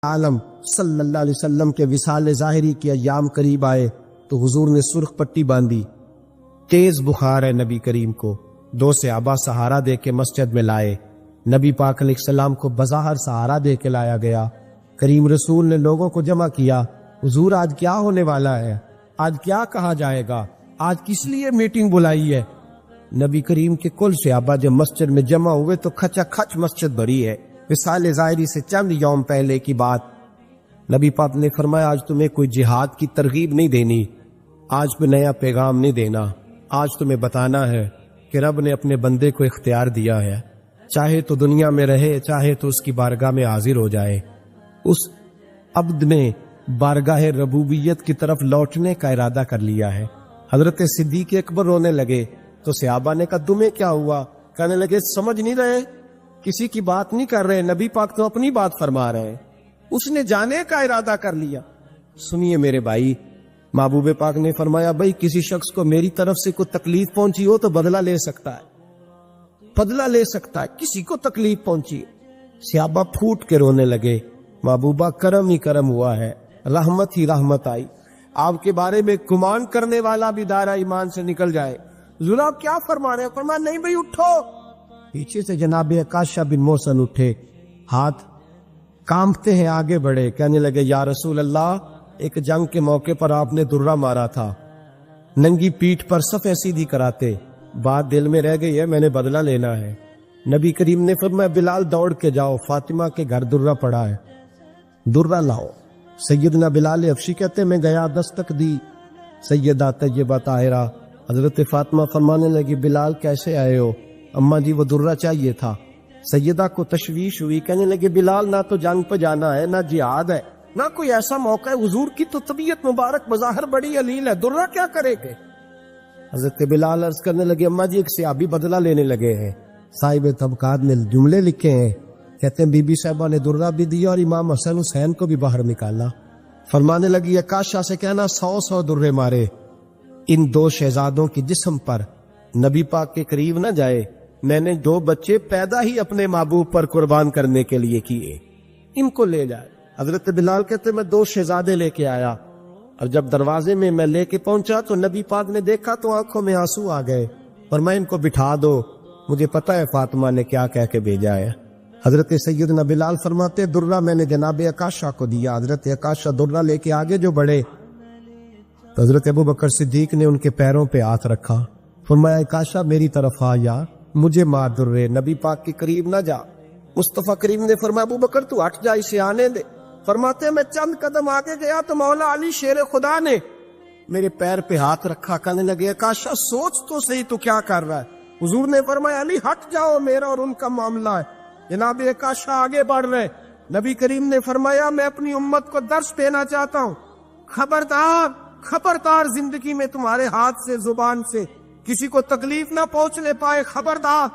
عالم صلی اللہ علیہ وسلم کے وصال ظاہری کے ایام قریب آئے تو حضور نے سرخ پٹی باندھی، تیز بخار ہے نبی کریم کو، 2 صحابہ سہارا دے کے مسجد میں لائے، نبی پاک علیہ السلام کو بظاہر سہارا دے کے لایا گیا۔ کریم رسول نے لوگوں کو جمع کیا، حضور آج کیا ہونے والا ہے، آج کیا کہا جائے گا، آج کس لیے میٹنگ بلائی ہے؟ نبی کریم کے کل صحابہ جب مسجد میں جمع ہوئے تو کھچا کھچ مسجد بھری ہے۔ وصال ظاہری سے چند یوم پہلے کی بات، نبی پاک نے فرمایا آج تمہیں کوئی جہاد کی ترغیب نہیں دینی، آج کوئی نیا پیغام نہیں دینا، آج تمہیں بتانا ہے کہ رب نے اپنے بندے کو اختیار دیا ہے، چاہے تو دنیا میں رہے چاہے تو اس کی بارگاہ میں حاضر ہو جائے۔ اس عبد نے بارگاہ ربوبیت کی طرف لوٹنے کا ارادہ کر لیا ہے۔ حضرت صدیق اکبر رونے لگے تو صحابہ نے کہا تمہیں کیا ہوا؟ کہنے لگے سمجھ نہیں رہے، کسی کی بات نہیں کر رہے، نبی پاک تو اپنی بات فرما رہے ہیں، اس نے جانے کا ارادہ کر لیا۔ سنیے میرے بھائی، محبوب پاک نے فرمایا بھائی کسی شخص کو میری طرف سے کوئی تکلیف پہنچی ہو تو بدلہ لے سکتا ہے، بدلہ لے سکتا ہے، کسی کو تکلیف پہنچی۔ صحابہ پھوٹ کے رونے لگے، محبوبہ کرم ہی کرم ہوا ہے، رحمت ہی رحمت آئی، آپ کے بارے میں گمان کرنے والا بھی دائرہ ایمان سے نکل جائے۔ حضور آپ کیا فرما رہے ہیں؟ فرمایا نہیں بھائی اٹھو۔ پیچھے سے جناب عکاشہ بن محصن اٹھے، ہاتھ کانپتے ہیں آگے بڑھے، کہنے لگے یا رسول اللہ، ایک جنگ کے موقع پر آپ نے درہ مارا تھا، ننگی پیٹھ پر صفیں سیدھی کراتے، بات دل میں رہ گئی ہے، میں نے بدلہ لینا ہے۔ نبی کریم نے فرمایا بلال دوڑ کے جاؤ، فاطمہ کے گھر درہ پڑا ہے، درہ لاؤ۔ سیدنا بلال افشی کہتے میں گیا، دستک دی، سیدہ طیبہ طاہرہ حضرت فاطمہ فرمانے لگی بلال کیسے آئے ہو؟ اماں جی وہ درہ چاہیے تھا۔ سیدہ کو تشویش ہوئی، کہنے لگے بلال نہ تو جنگ پہ جانا ہے، نہ جہاد ہے، نہ کوئی ایسا موقع ہے، حضور کی تو طبیعت مبارک بظاہر بڑی علیل ہے، درہ کیا کرے گے؟ حضرت بلال عرض کرنے لگے اماں جی ایک صحابی بدلہ لینے لگے ہیں، صاحب طبقات نے جملے لکھے ہیں، کہتے ہیں بی بی صاحبہ نے درہ بھی دیا اور امام حسن حسین کو بھی باہر نکالا۔ فرمانے لگی عکاشہ سے کہنا 100 درے مارے، ان 2 شہزادوں کی جسم پر نبی پاک کے قریب نہ جائے، میں نے 2 بچے پیدا ہی اپنے محبوب پر قربان کرنے کے لیے کیے، ان کو لے جائے۔ حضرت بلال کہتے میں 2 شہزادے لے کے آیا، اور جب دروازے میں میں لے کے پہنچا تو نبی پاک نے دیکھا تو آنکھوں میں آنسو آ گئے، اور میں ان کو بٹھا دو، مجھے پتا ہے فاطمہ نے کیا کہہ کے بھیجا ہے۔ حضرت سیدنا بلال فرماتے درہ میں نے جناب عکاشہ کو دیا، حضرت عکاشہ درہ لے کے آگے جو بڑھے تو حضرت ابوبکر صدیق نے ان کے پیروں پہ ہاتھ رکھا، فرمایا عکاشہ میری طرف آ یار، مجھے مار درے، نبی پاک کے قریب نہ جا۔ مصطفیٰ کریم نے فرمایا ابوبکر تو ہٹ جا، اسے آنے دے۔ فرماتے ہیں میں چند قدم آگے گیا تو مولا علی شیر خدا نے میرے پیر پہ ہاتھ رکھا، کہنے لگے عکاشہ سوچ تو صحیح تو کیا کر رہا ہے؟ حضور نے فرمایا علی ہٹ جاؤ، میرا اور ان کا معاملہ ہے۔ جناب عکاشہ آگے بڑھ رہے، نبی کریم نے فرمایا میں اپنی امت کو درس دینا چاہتا ہوں، خبردار خبردار زندگی میں تمہارے ہاتھ سے زبان سے کسی کو تکلیف نہ پہنچنے پائے، خبردار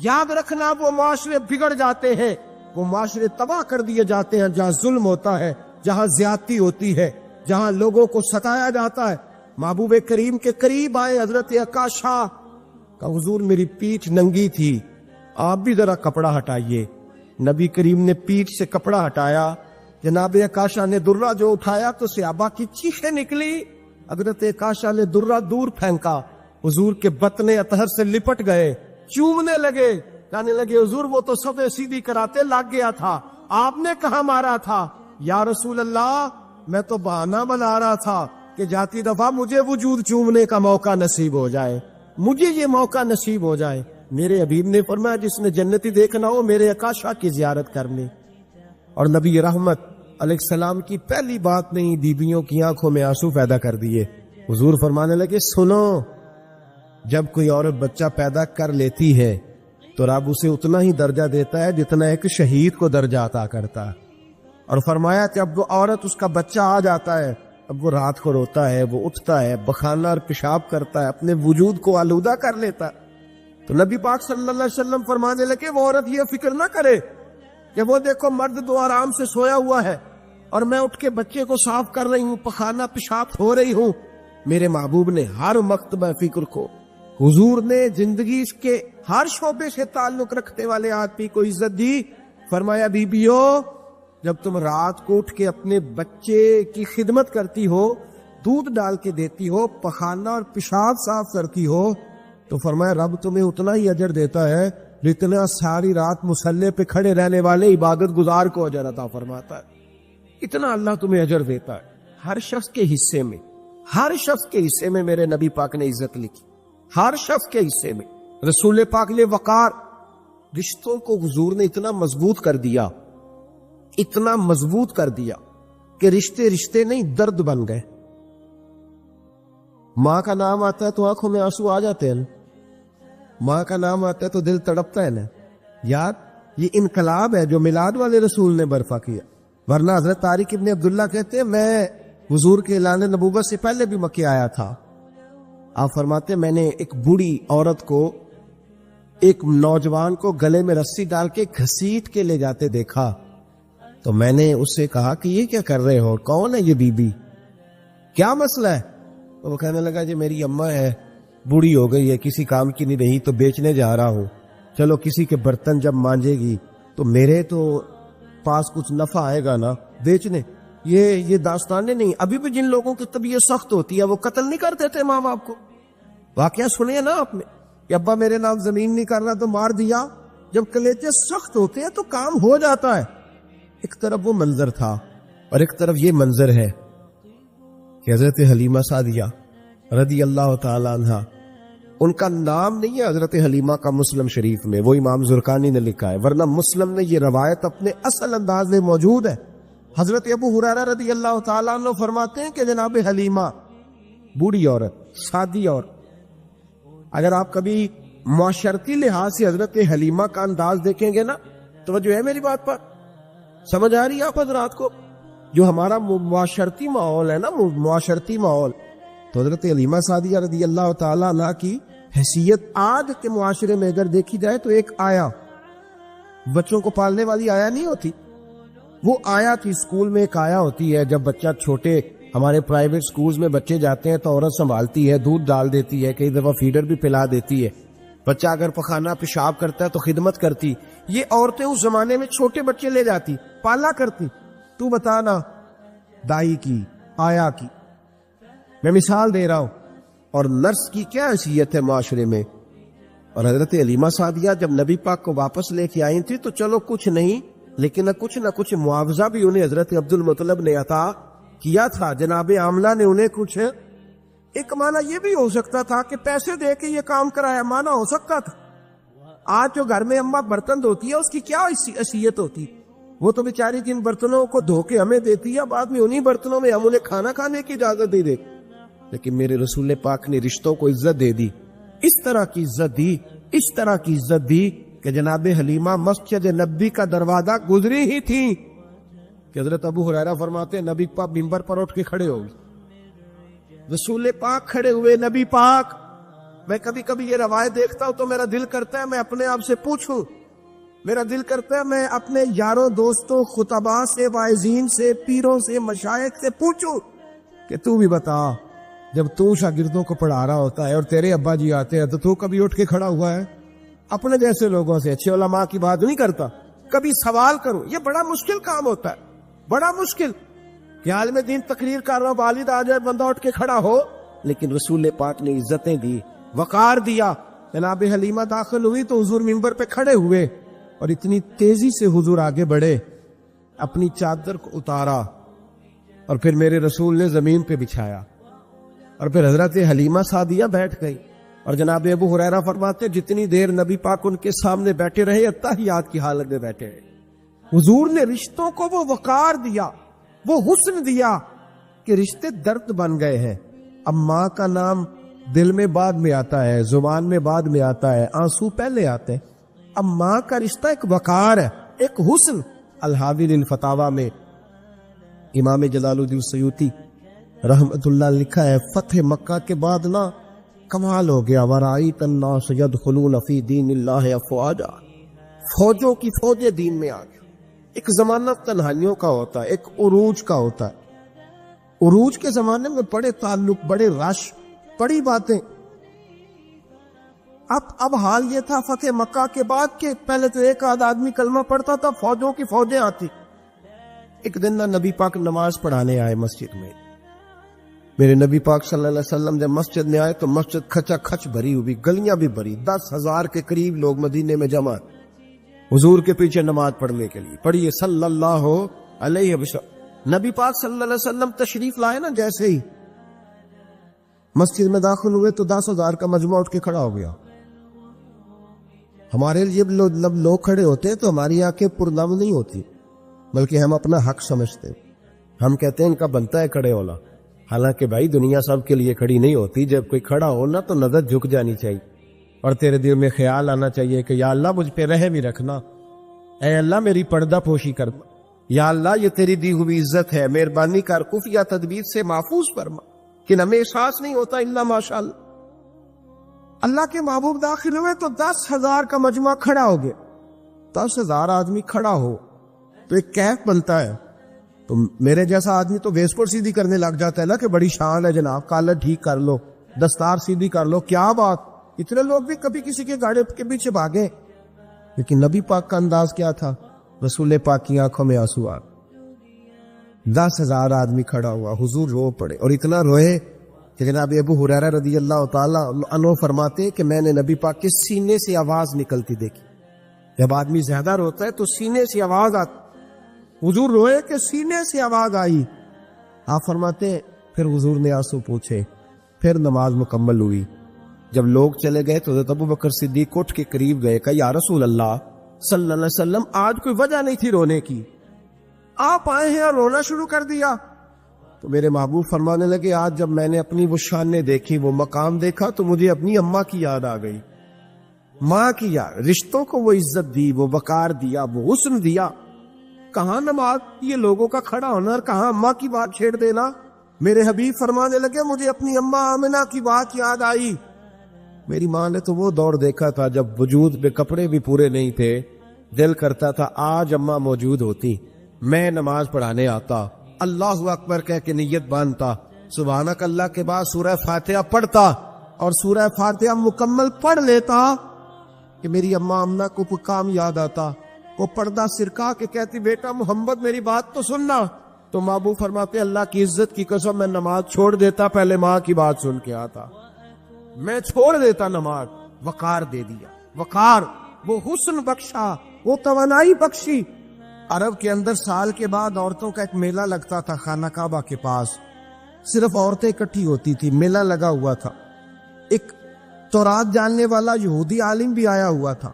یاد رکھنا وہ معاشرے بگڑ جاتے ہیں، وہ معاشرے تباہ کر دیے جاتے ہیں جہاں ظلم ہوتا ہے، جہاں زیادتی ہوتی ہے، جہاں لوگوں کو ستایا جاتا ہے۔ محبوب کریم کے قریب آئے حضرت عکاشہ کہ حضور میری پیٹھ ننگی تھی، آپ بھی ذرا کپڑا ہٹائیے۔ نبی کریم نے پیٹھ سے کپڑا ہٹایا، جناب عکاشہ نے درہ جو اٹھایا تو صحابہ کی چیخیں نکلی، حضرت عکاشہ نے درہ دور پھینکا، حضور کے بطن اطہر سے لپٹ گئے، چومنے لگے، کہنے لگے حضور وہ تو صفیں سیدھی کراتے لگ گیا تھا، آپ نے کہاں مارا تھا؟ یا رسول اللہ میں تو بہانہ بنا رہا تھا کہ جاتی دفعہ مجھے وجود چومنے کا موقع نصیب ہو جائے، مجھے یہ موقع نصیب ہو جائے۔ میرے حبیب نے فرمایا جس نے جنتی دیکھنا ہو میرے عکاشہ کی زیارت کرنے۔ اور نبی رحمت علیہ السلام کی پہلی بات نے ہی بیویوں کی آنکھوں میں آنسو پیدا کر دیے۔ حضور فرمانے لگے سنو، جب کوئی عورت بچہ پیدا کر لیتی ہے تو رب اسے اتنا ہی درجہ دیتا ہے جتنا ایک شہید کو درجہ عطا کرتا ہے۔ اور فرمایا کہ اب وہ عورت اس کا بچہ آ جاتا ہے، اب وہ رات کو روتا ہے، وہ اٹھتا ہے، بخانہ اور پیشاب کرتا ہے، اپنے وجود کو آلودہ کر لیتا ہے۔ تو نبی پاک صلی اللہ علیہ وسلم فرمانے لگے وہ عورت یہ فکر نہ کرے کہ وہ دیکھو مرد تو آرام سے سویا ہوا ہے اور میں اٹھ کے بچے کو صاف کر رہی ہوں، پخانہ پیشاب ہو رہی ہوں۔ میرے محبوب نے ہر مکتبہ فکر کو، حضور نے زندگی کے ہر شعبے سے تعلق رکھتے والے آدمی کو عزت دی۔ فرمایا بیبیو جب تم رات کو اٹھ کے اپنے بچے کی خدمت کرتی ہو، دودھ ڈال کے دیتی ہو، پخانہ اور پیشاب صاف کرتی ہو، تو فرمایا رب تمہیں اتنا ہی اجر دیتا ہے جتنا ساری رات مصلی پہ کھڑے رہنے والے عبادت گزار کو اجر عطا فرماتا ہے۔ اتنا اللہ تمہیں اجر دیتا ہے۔ ہر شخص کے حصے میں، ہر شخص کے حصے میں میرے نبی پاک نے عزت لکھی، ہر شخص کے حصے میں۔ رسول پاک نے وقار، رشتوں کو حضور نے اتنا مضبوط کر دیا، اتنا مضبوط کر دیا کہ رشتے رشتے نہیں درد بن گئے۔ ماں کا نام آتا ہے تو آنکھوں میں آنسو آ جاتے ہیں، ماں کا نام آتا ہے تو دل تڑپتا ہے نا۔ یاد یہ انقلاب ہے جو میلاد والے رسول نے برپا کیا، ورنہ حضرت طارق ابن عبداللہ کہتے ہیں میں حضور کے اعلان نبوت سے پہلے بھی مکے آیا تھا۔ آپ فرماتے ہیں میں نے ایک بوڑھی عورت کو، ایک نوجوان کو گلے میں رسی ڈال کے گھسیٹ کے لے جاتے دیکھا، تو میں نے اس سے کہا کہ یہ کیا کر رہے ہو، کون ہے یہ بی بی، کیا مسئلہ ہے؟ تو وہ کہنے لگا جی میری اماں ہے، بوڑھی ہو گئی ہے، کسی کام کی نہیں رہی، تو بیچنے جا رہا ہوں، چلو کسی کے برتن جب مانجے گی تو میرے تو پاس کچھ نفع آئے گا نا بیچنے۔ یہ داستانیں نہیں، ابھی بھی جن لوگوں کی طبیعت سخت ہوتی ہے وہ قتل نہیں کر دیتے ماں باپ کو۔ واقعہ سنے نا آپ نے کہ ابا میرے نام زمین نہیں کر رہا تو مار دیا۔ جب کلیجے سخت ہوتے ہیں تو کام ہو جاتا ہے۔ ایک طرف وہ منظر تھا اور ایک طرف یہ منظر ہے کہ حضرت حلیمہ سعدیہ رضی اللہ تعالی عنہ، ان کا نام نہیں ہے حضرت حلیمہ کا مسلم شریف میں، وہ امام زرقانی نے لکھا ہے، ورنہ مسلم نے یہ روایت اپنے اصل انداز میں موجود ہے۔ حضرت ابو ہریرہ رضی اللہ تعالیٰ عنہ فرماتے ہیں کہ جناب حلیمہ بوڑھی عورت، سادی عورت، اگر آپ کبھی معاشرتی لحاظ سے حضرت حلیمہ کا انداز دیکھیں گے نا، توجہ ہے میری بات پر، سمجھ آ رہی ہے آپ حضرات کو؟ جو ہمارا معاشرتی ماحول ہے نا، معاشرتی ماحول، تو حضرت حلیمہ سعدیہ رضی اللہ تعالیٰ عنہ کی حیثیت آج کے معاشرے میں اگر دیکھی جائے تو ایک آیا، بچوں کو پالنے والی آیا نہیں ہوتی، وہ آیا تھی۔ اسکول میں ایک آیا ہوتی ہے، جب بچہ چھوٹے ہمارے پرائیویٹ سکولز میں بچے جاتے ہیں تو عورت سنبھالتی ہے، دودھ ڈال دیتی ہے، کئی دفعہ فیڈر بھی پلا دیتی ہے، بچہ اگر پخانہ پیشاب کرتا ہے تو خدمت کرتی۔ یہ عورتیں اس زمانے میں چھوٹے بچے لے جاتی، پالا کرتی۔ تو بتانا دائی کی، آیا کی، میں مثال دے رہا ہوں، اور نرس کی کیا حیثیت ہے معاشرے میں۔ اور حضرت حلیمہ سعدیہ جب نبی پاک کو واپس لے کے آئی تھی تو چلو کچھ نہیں، لیکن کچھ نہ کچھ معاوضہ بھی انہیں حضرت عبد المطلب نے عطا کیا تھا۔ جناب عاملہ نے انہیں کچھ، ایک معنی یہ بھی ہو سکتا تھا کہ پیسے دے کے یہ کام کرایا، معنی ہو سکتا تھا۔ آج جو گھر میں اماں برتن دھوتی ہے اس کی کیا حیثیت ہوتی، وہ تو بیچاری جن برتنوں کو دھو کے ہمیں دیتی ہے، بعد میں انہی برتنوں میں ہم انہیں کھانا کھانے کی اجازت دے دے۔ لیکن میرے رسول پاک نے رشتوں کو عزت دے دی، اس طرح کی عزت دی، اس طرح کی عزت دی کہ جناب حلیمہ مسجد نبی کا دروازہ گزری ہی تھی کہ حضرت ابو ہریرہ فرماتے ہیں نبی پاک منبر پر اٹھ کے کھڑے ہو گئے، رسول پاک کھڑے ہوئے، نبی پاک۔ میں کبھی کبھی یہ روایت دیکھتا ہوں تو میرا دل کرتا ہے میں اپنے آپ سے پوچھوں، میرا دل کرتا ہے میں اپنے یاروں دوستوں خطباء سے، واعظین سے، پیروں سے، مشائخ سے پوچھوں کہ تو بھی بتا، جب تو شاگردوں کو پڑھا رہا ہوتا ہے اور تیرے ابا جی آتے ہیں تو کبھی اٹھ کے کھڑا ہوا ہے؟ اپنے جیسے لوگوں سے، اچھے علماء کی بات نہیں کرتا، کبھی سوال کروں؟ یہ بڑا مشکل کام ہوتا ہے، بڑا مشکل کہ عالم دین تقریر کر رہا ہوں، والد آ جائے بندہ اٹھ کے کھڑا ہو۔ لیکن رسول پاک نے عزتیں دی، وقار دیا۔ جناب حلیمہ داخل ہوئی تو حضور منبر پہ کھڑے ہوئے اور اتنی تیزی سے حضور آگے بڑھے، اپنی چادر کو اتارا اور پھر میرے رسول نے زمین پہ بچھایا، اور پھر حضرت حلیمہ سعدیہ بیٹھ گئی۔ اور جناب ابو ہریرہ فرماتے جتنی دیر نبی پاک ان کے سامنے بیٹھے رہے اتحیات کی حالت میں بیٹھے رہے۔ حضور نے رشتوں کو وہ وقار دیا، وہ حسن دیا کہ رشتے درد بن گئے ہیں۔ اب ماں کا نام دل میں بعد میں آتا ہے، زبان میں بعد میں آتا ہے، آنسو پہلے آتے ہیں۔ اب ماں کا رشتہ ایک وقار ہے، ایک حسن۔ الحاوی للفتاوی میں امام جلال الدین سیوطی رحمت اللہ لکھا ہے فتح مکہ کے بعد نا کمال ہو گیا، وَرَأَيْتَ النَّاسَ يَدْخُلُونَ فِي دِينِ اللَّهِ أَفْوَاجًا، فوجوں کی فوجیں دین میں آ گئی۔ ایک زمانہ تنہائیوں کا ہوتا ہے، ایک عروج کا ہوتا ہے۔ عروج کے زمانے میں بڑے تعلق، بڑے رش، بڑی باتیں۔ اب حال یہ تھا فتح مکہ کے بعد کہ پہلے تو ایک آدھ آدمی کلمہ پڑھتا تھا، فوجوں کی فوجیں آتی، ایک دن نہ نبی پاک نماز پڑھانے آئے مسجد میں. میرے نبی پاک صلی اللہ علیہ وسلم جب مسجد میں آئے تو مسجد کھچا کھچ بھری ہوئی, گلیاں بھی بھری, 10,000 کے قریب لوگ مدینے میں جمع حضور کے پیچھے نماز پڑھنے کے لیے. پڑھیے صلی اللہ علیہ وسلم. نبی پاک صلی اللہ علیہ وسلم تشریف لائے نا, جیسے ہی مسجد میں داخل ہوئے تو 10,000 کا مجمع اٹھ کے کھڑا ہو گیا. ہمارے لیے لوگ کھڑے ہوتے تو ہماری آنکھیں پرنم نہیں ہوتی, بلکہ ہم اپنا حق سمجھتے. ہم کہتے ہیں ان کا بنتا ہے کھڑے ہونا. حالانکہ بھائی دنیا سب کے لیے کھڑی نہیں ہوتی. جب کوئی کھڑا ہونا تو نظر جھک جانی چاہیے اور تیرے دل میں خیال آنا چاہیے کہ یا اللہ مجھ پہ رحم ہی رکھنا, اے اللہ میری پردہ پوشی کر, یا اللہ یہ تیری دی ہوئی عزت ہے, مہربانی کر خفیہ تدبیر سے محفوظ فرما. کہ ہمیں احساس نہیں ہوتا الا ماشاء اللہ. اللہ کے محبوب داخل ہوئے تو 10,000 کا مجمع کھڑا ہو گیا. 10,000 آدمی کھڑا ہو تو ایک کیف بنتا ہے. تو میرے جیسا آدمی تو ویس پر سیدھی کرنے لگ جاتا ہے نا کہ بڑی شان ہے جناب, کالر ٹھیک کر لو, دستار سیدھی کر لو, کیا بات. اتنے لوگ بھی کبھی کسی کے گاڑی کے پیچھے بھاگے. لیکن نبی پاک کا انداز کیا تھا؟ رسول پاک کی آنکھوں میں آنسو آ. 10,000 آدمی کھڑا ہوا, حضور رو پڑے, اور اتنا روئے کہ جناب ابو ہریرہ رضی اللہ تعالیٰ عنہ فرماتے کہ میں نے نبی پاک کے سینے سے آواز نکلتی دیکھی. جب آدمی زیادہ روتا ہے تو سینے سے آواز آتی. حضور روئے کہ سینے سے آواز آئی. آپ فرماتے پھر حضور نے آنسو پوچھے, پھر نماز مکمل ہوئی. جب لوگ چلے گئے تو حضرت ابو بکر صدیق اٹھ کے قریب گئے, کہا یا رسول اللہ صلی اللہ علیہ وسلم آج کوئی وجہ نہیں تھی رونے کی, آپ آئے ہیں اور رونا شروع کر دیا. تو میرے محبوب فرمانے لگے آج جب میں نے اپنی وہ شانیں دیکھی, وہ مقام دیکھا, تو مجھے اپنی اماں کی یاد آ گئی. ماں کی یاد, رشتوں کو وہ عزت دی, وہ وقار دیا, وہ حسن دیا. کہاں نماز, یہ لوگوں کا کھڑا ہونا, اور کہاں اماں کی بات چھیڑ دینا. میرے حبیب فرمانے لگے مجھے اپنی اماں آمنہ کی بات یاد آئی. میری ماں نے تو وہ دور دیکھا تھا جب وجود پہ کپڑے بھی پورے نہیں تھے, دل کرتا تھا آج اماں موجود ہوتی, میں نماز پڑھانے آتا, اللہ اکبر کہہ کے نیت باندھتا, سبحانک اللہ کے بعد سورہ فاتحہ پڑھتا, اور سورہ فاتحہ مکمل پڑھ لیتا کہ میری اماں آمنہ کو کام یاد آتا. وہ پردہ سرکا کے کہتی بیٹا محمد میری بات تو سننا. تو محبوب فرماتے اللہ کی عزت کی قسم میں نماز چھوڑ دیتا, پہلے ماں کی بات سن کے آتا, میں چھوڑ دیتا نماز. وقار دے دیا, وقار, وہ حسن بخشا, وہ توانائی بخشی. عرب کے اندر سال کے بعد عورتوں کا ایک میلہ لگتا تھا خانہ کعبہ کے پاس. صرف عورتیں اکٹھی ہوتی تھی, میلہ لگا ہوا تھا. ایک تورات جاننے والا یہودی عالم بھی آیا ہوا تھا.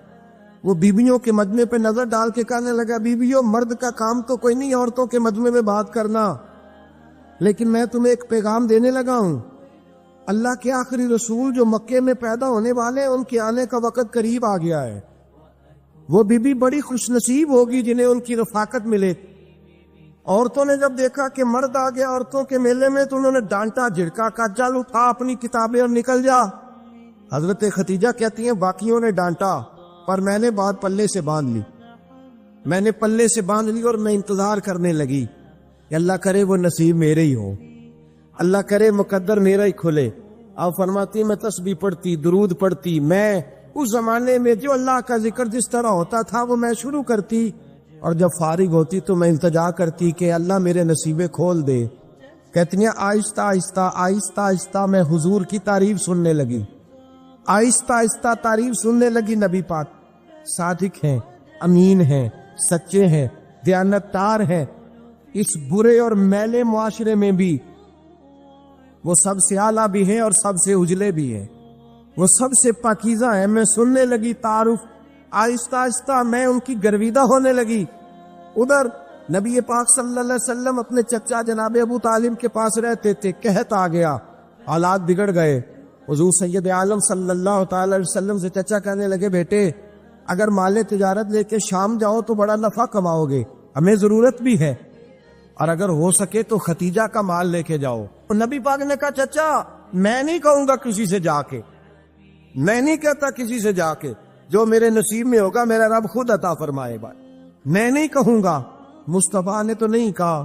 وہ بیویوں کے مجمع پہ نظر ڈال کے کہنے لگا بیویوں مرد کا کام تو کوئی نہیں عورتوں کے مجمع میں بات کرنا, لیکن میں تمہیں ایک پیغام دینے لگا ہوں. اللہ کے آخری رسول جو مکے میں پیدا ہونے والے, ان کے آنے کا وقت قریب آ گیا ہے. وہ بیوی بڑی خوش نصیب ہوگی جنہیں ان کی رفاقت ملے. عورتوں نے جب دیکھا کہ مرد آ گیا عورتوں کے میلے میں تو انہوں نے ڈانٹا جھڑکا, کہا چل اٹھا اپنی کتابیں اور نکل جا. حضرت خدیجہ کہتی ہیں باقیوں نے ڈانٹا پر میں نے بات پلے سے باندھ لی. میں نے پلے سے باندھ لی اور میں انتظار کرنے لگی کہ اللہ کرے وہ نصیب میرے ہی ہو, اللہ کرے مقدر میرا ہی کھلے. آپ فرماتی میں تسبیح پڑھتی, درود پڑھتی. میں اس زمانے میں جو اللہ کا ذکر جس طرح ہوتا تھا وہ میں شروع کرتی, اور جب فارغ ہوتی تو میں التجا کرتی کہ اللہ میرے نصیبے کھول دے. کہتی ہیں آہستہ آہستہ آہستہ آہستہ میں حضور کی تعریف سننے لگی. آہستہ آہستہ تعریف سننے لگی. نبی پاک صادق ہیں, امین ہیں, سچے ہیں, دیانتدار ہیں. اس برے اور میلے معاشرے میں بھی وہ سب سے اعلیٰ بھی ہے اور سب سے اجلے بھی ہے, وہ سب سے پاکیزہ ہے. میں سننے لگی تعارف, آہستہ آہستہ میں ان کی گرویدہ ہونے لگی. ادھر نبی پاک صلی اللہ علیہ وسلم اپنے چچا جناب ابو طالب کے پاس رہتے تھے. قحط آ گیا, حالات بگڑ گئے. حضور سید عالم صلی اللہ تعالی علیہ وسلم سے چچا کہنے لگے بیٹے اگر مال تجارت لے کے شام جاؤ تو بڑا نفع کماؤ گے, ہمیں ضرورت بھی ہے, اور اگر ہو سکے تو ختیجہ کا مال لے کے جاؤ. نبی پاک نے کہا چچا میں نہیں کہوں گا کسی سے جا کے, میں نہیں کہتا کسی سے جا کے, جو میرے نصیب میں ہوگا میرا رب خود عطا فرمائے گا, میں نہیں کہوں گا. مصطفیٰ نے تو نہیں کہا.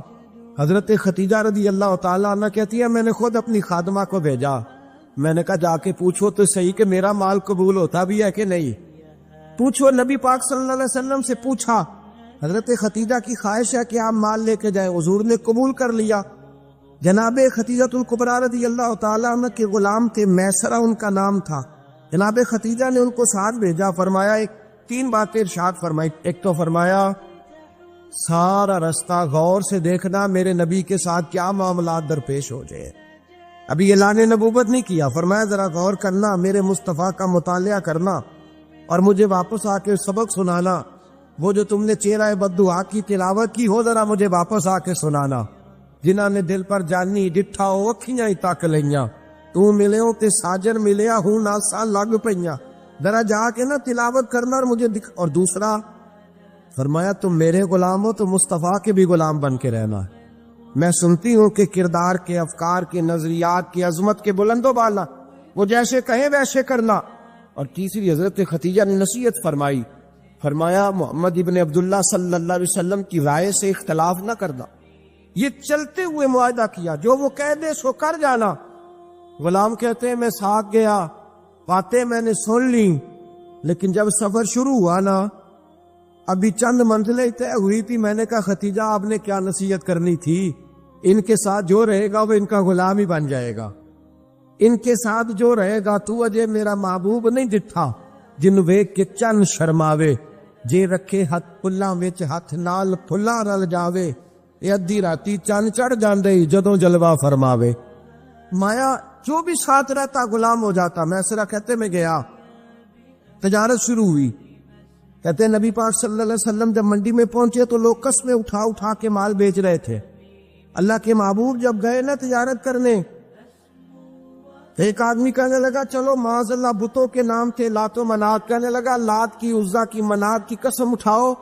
حضرت ختیجہ رضی اللہ تعالیٰ عنہ کہتی ہے میں نے خود اپنی خادمہ کو بھیجا. میں نے کہا جا کے پوچھو تو صحیح کہ میرا مال قبول ہوتا بھی ہے کہ نہیں, پوچھو. نبی پاک صلی اللہ علیہ وسلم سے پوچھا حضرت ختیجہ کی خواہش ہے کہ آپ مال لے کے جائیں، حضور نے قبول کر لیا۔ جناب ختیجۃ الکبریٰ رضی اللہ تعالیٰ عنہ کے غلام تھے، میسرہ ان کا نام تھا۔ جناب ختیجہ نے ان کو ساتھ بھیجا، فرمایا تین باتیں ارشاد فرمائی۔ ایک تو فرمایا سارا رستہ غور سے دیکھنا میرے نبی کے ساتھ کیا معاملات درپیش ہو جائے۔ ابھی اعلان نبوت نہیں کیا، فرمایا ذرا غور کرنا، میرے مصطفیٰ کا مطالعہ کرنا اور مجھے واپس آ کے سبق سنانا۔ وہ جو تم نے چہرہ بددعا کی تلاوت کی ہو، ذرا مجھے واپس آ کے سنانا۔ جنہاں نے دل پر جانی ڈٹھا ہو اکھیاں ہی تک لئیاں، تو ملے ہو تے ساجر ملیا ہوں ناسا لگ پئیاں، ذرا جا کے نا تلاوت کرنا اور مجھے اور دوسرا فرمایا تم میرے غلام ہو تو مصطفیٰ کے بھی غلام بن کے رہنا ہے۔ میں سنتی ہوں کہ کردار کے، افکار کے، نظریات کی، عظمت کے بلند و بالا، وہ جیسے کہیں ویسے کرنا۔ اور تیسری حضرت ختیجہ نے نصیحت فرمائی، فرمایا محمد ابن عبداللہ صلی اللہ علیہ وسلم کی رائے سے اختلاف نہ کرنا۔ یہ چلتے ہوئے معاہدہ کیا، جو وہ کہہ دے سو کر جانا۔ غلام کہتے ہیں میں ساتھ گیا، باتیں میں نے سن لی، لیکن جب سفر شروع ہوا نا، ابھی چند منزلیں طے ہوئی تھی، میں نے کہا ختیجہ آپ نے کیا نصیحت کرنی تھی، ان کے ساتھ جو رہے گا وہ ان کا غلام ہی بن جائے گا، ان کے ساتھ جو رہے گا تو اجے میرا محبوب نہیں ڈٹھا جن ویکھ کے چن شرماوے، جے رکھے ہاتھ پھلاں وچ ہاتھ نال پھلاں رل جاوے، اے ادھی راتی چن چڑھ جاندے جدوں جلوہ فرماوے۔ مایا جو بھی ساتھ رہتا غلام ہو جاتا۔ میسرہ کہتے میں گیا، تجارت شروع ہوئی۔ کہتے ہیں نبی پاک صلی اللہ علیہ وسلم جب منڈی میں پہنچے تو لوگ قسمیں اٹھا اٹھا کے مال بیچ رہے تھے۔ اللہ کے محبوب جب گئے نا تجارت کرنے، ایک آدمی کہنے لگا چلو معاذ اللہ بتوں کے نام تھے لات و منات، کہنے لگا لات کی، عزا کی، منات کی قسم اٹھاؤ،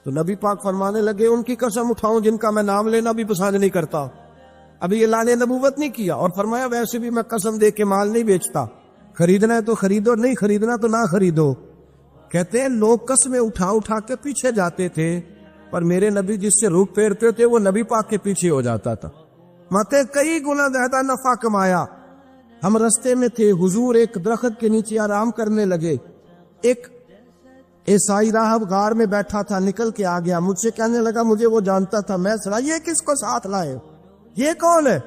تو نبی پاک فرمانے لگے ان کی قسم اٹھاؤں جن کا میں نام لینا بھی پسند نہیں کرتا۔ ابھی اعلان نبوت نہیں کیا، اور فرمایا ویسے بھی میں قسم دے کے مال نہیں بیچتا، خریدنا ہے تو خریدو، نہیں خریدنا تو نہ خریدو۔ کہتے ہیں لوگ قسمیں اٹھا اٹھا کے پیچھے جاتے تھے، پر میرے نبی جس سے رخ پھیرتے تھے وہ نبی پاک کے پیچھے ہو جاتا تھا۔ ماتے کئی گنا زیادہ نفع کمایا۔ ہم رستے میں تھے، حضور ایک درخت کے نیچے آرام کرنے لگے، ایک عیسائی راہب غار میں بیٹھا تھا، نکل کے آ گیا، مجھ سے کہنے لگا مجھے وہ جانتا تھا۔ میں سنا یہ کس کو ساتھ لائے، یہ کون ہے؟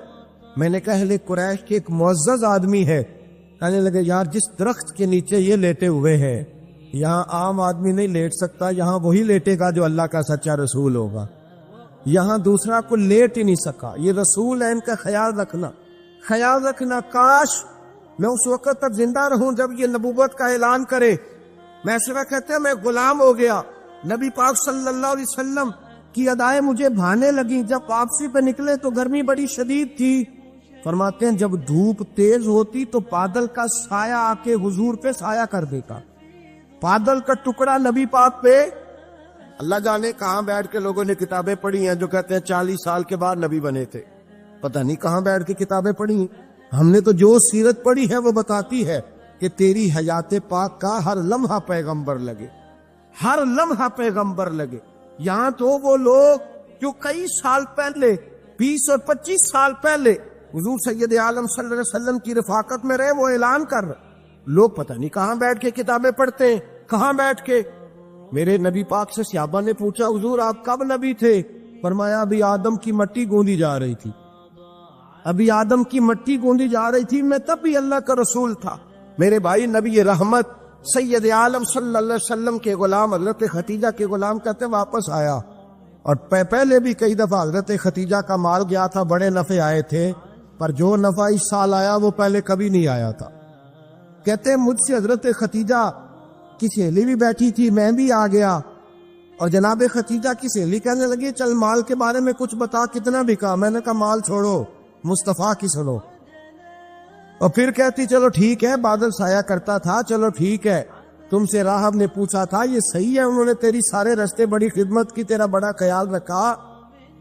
میں نے کہا اہل قریش کے ایک معزز آدمی ہے۔ کہنے لگے یار جس درخت کے نیچے یہ لیٹے ہوئے ہیں یہاں عام آدمی نہیں لیٹ سکتا، یہاں وہی لیٹے گا جو اللہ کا سچا رسول ہوگا، یہاں دوسرا کو لیٹ ہی نہیں سکا، یہ رسول ہے، ان کا خیال رکھنا، خیال رکھنا۔ کاش میں اس وقت تک زندہ رہوں جب یہ نبوت کا اعلان کرے۔ میسرہ کہتے ہیں میں غلام ہو گیا، نبی پاک صلی اللہ علیہ وسلم کی ادائیں مجھے بھانے لگیں۔ جب واپسی پہ نکلے تو گرمی بڑی شدید تھی۔ فرماتے ہیں جب دھوپ تیز ہوتی تو بادل کا سایہ آ کے حضور پہ سایہ کر دیتا، بادل کا ٹکڑا نبی پاک پہ۔ اللہ جانے کہاں بیٹھ کے لوگوں نے کتابیں پڑھی ہیں جو کہتے ہیں 40 سال کے بعد نبی بنے تھے، پتہ نہیں کہاں بیٹھ کے کتابیں پڑھی ہیں۔ ہم نے تو جو سیرت پڑھی ہے وہ بتاتی ہے کہ تیری حیات پاک کا ہر لمحہ پیغمبر لگے، ہر لمحہ پیغمبر لگے۔ یہاں تو وہ لوگ جو کئی سال پہلے 20 اور 25 سال پہلے حضور سید عالم صلی اللہ علیہ وسلم کی رفاقت میں رہے، وہ اعلان کر رہے، لوگ پتہ نہیں کہاں بیٹھ کے کتابیں پڑھتے ہیں، کہاں بیٹھ کے۔ میرے نبی پاک سے صحابہ نے پوچھا حضور آپ کب نبی تھے؟ فرمایا ابھی آدم کی مٹی گوندی جا رہی تھی، ابھی آدم کی مٹی گوندی جا رہی تھی، میں تب بھی اللہ کا رسول تھا۔ میرے بھائی نبی رحمت سید عالم صلی اللہ علیہ وسلم کے غلام حضرت ختیجہ کے غلام کہتے واپس آیا، اور پہلے بھی کئی دفعہ حضرت ختیجہ کا مال گیا تھا، بڑے نفع آئے تھے، پر جو نفع اس سال آیا وہ پہلے کبھی نہیں آیا تھا۔ کہتے ہیں مجھ سے حضرت ختیجہ کی سہیلی بھی بیٹھی تھی، میں بھی آ گیا، اور جناب ختیجہ کی سہیلی کہنے لگی چل مال کے بارے میں کچھ بتا، کتنا بکا؟ میں نے کہا مال چھوڑو، مصطفیٰ کی سنو۔ اور پھر کہتی چلو ٹھیک ہے، بادل سایہ کرتا تھا، چلو ٹھیک ہے، تم سے راہب نے پوچھا تھا یہ صحیح ہے، انہوں نے تیری سارے رستے بڑی خدمت کی، تیرا بڑا خیال رکھا،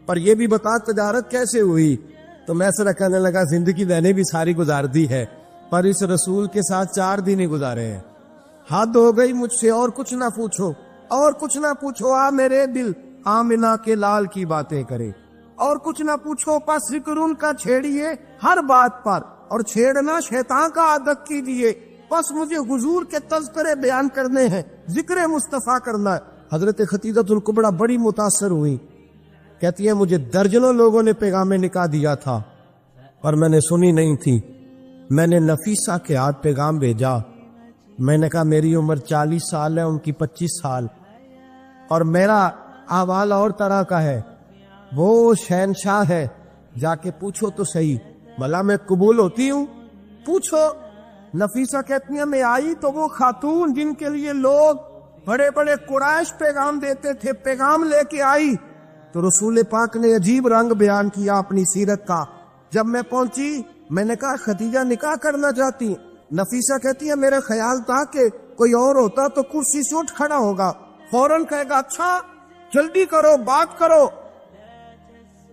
پر یہ بھی بتا تجارت کیسے ہوئی؟ تو میں سے کہنے لگا زندگی میں نے بھی ساری گزار دی ہے، پر اس رسول کے ساتھ 4 دن ہی گزارے ہیں، حد ہو گئی مجھ سے، اور کچھ نہ پوچھو، اور کچھ نہ پوچھو، آ میرے دل آمنہ کے لال کی باتیں کرے، اور کچھ نہ پوچھو، پس ذکر ان کا چھیڑیے ہر بات پر، اور چھیڑنا شیطان کا عادت کیجیے، بس مجھے حضور کے تذکرے بیان کرنے ہیں، ذکر مصطفیٰ کرنا ہے، حضرت خدیجہ الکبریٰ بڑی متاثر ہوئی، کہتی ہیں مجھے درجنوں لوگوں نے پیغام نکاح دیا تھا اور میں نے سنی نہیں تھی، میں نے نفیسہ کے ہاتھ پیغام بھیجا، میں نے کہا میری عمر 40 سال ہے، ان کی 25 سال، اور میرا احوال اور طرح کا ہے، وہ شہنشاہ ہے، جا کے پوچھو تو صحیح بھلا میں قبول ہوتی ہوں، پوچھو۔ نفیسہ کہتی ہیں میں آئی تو وہ خاتون جن کے لیے لوگ بڑے بڑے قریش پیغام دیتے تھے، پیغام لے کے آئی، تو رسول پاک نے عجیب رنگ بیان کیا اپنی سیرت کا۔ جب میں پہنچی میں نے کہا خدیجہ نکاح کرنا چاہتی ہیں؟ نفیسہ کہتی ہے میرا خیال تھا کہ کوئی اور ہوتا تو کرسی سے اٹھ کھڑا ہوگا، فوراً کہے گا اچھا جلدی کرو بات کرو۔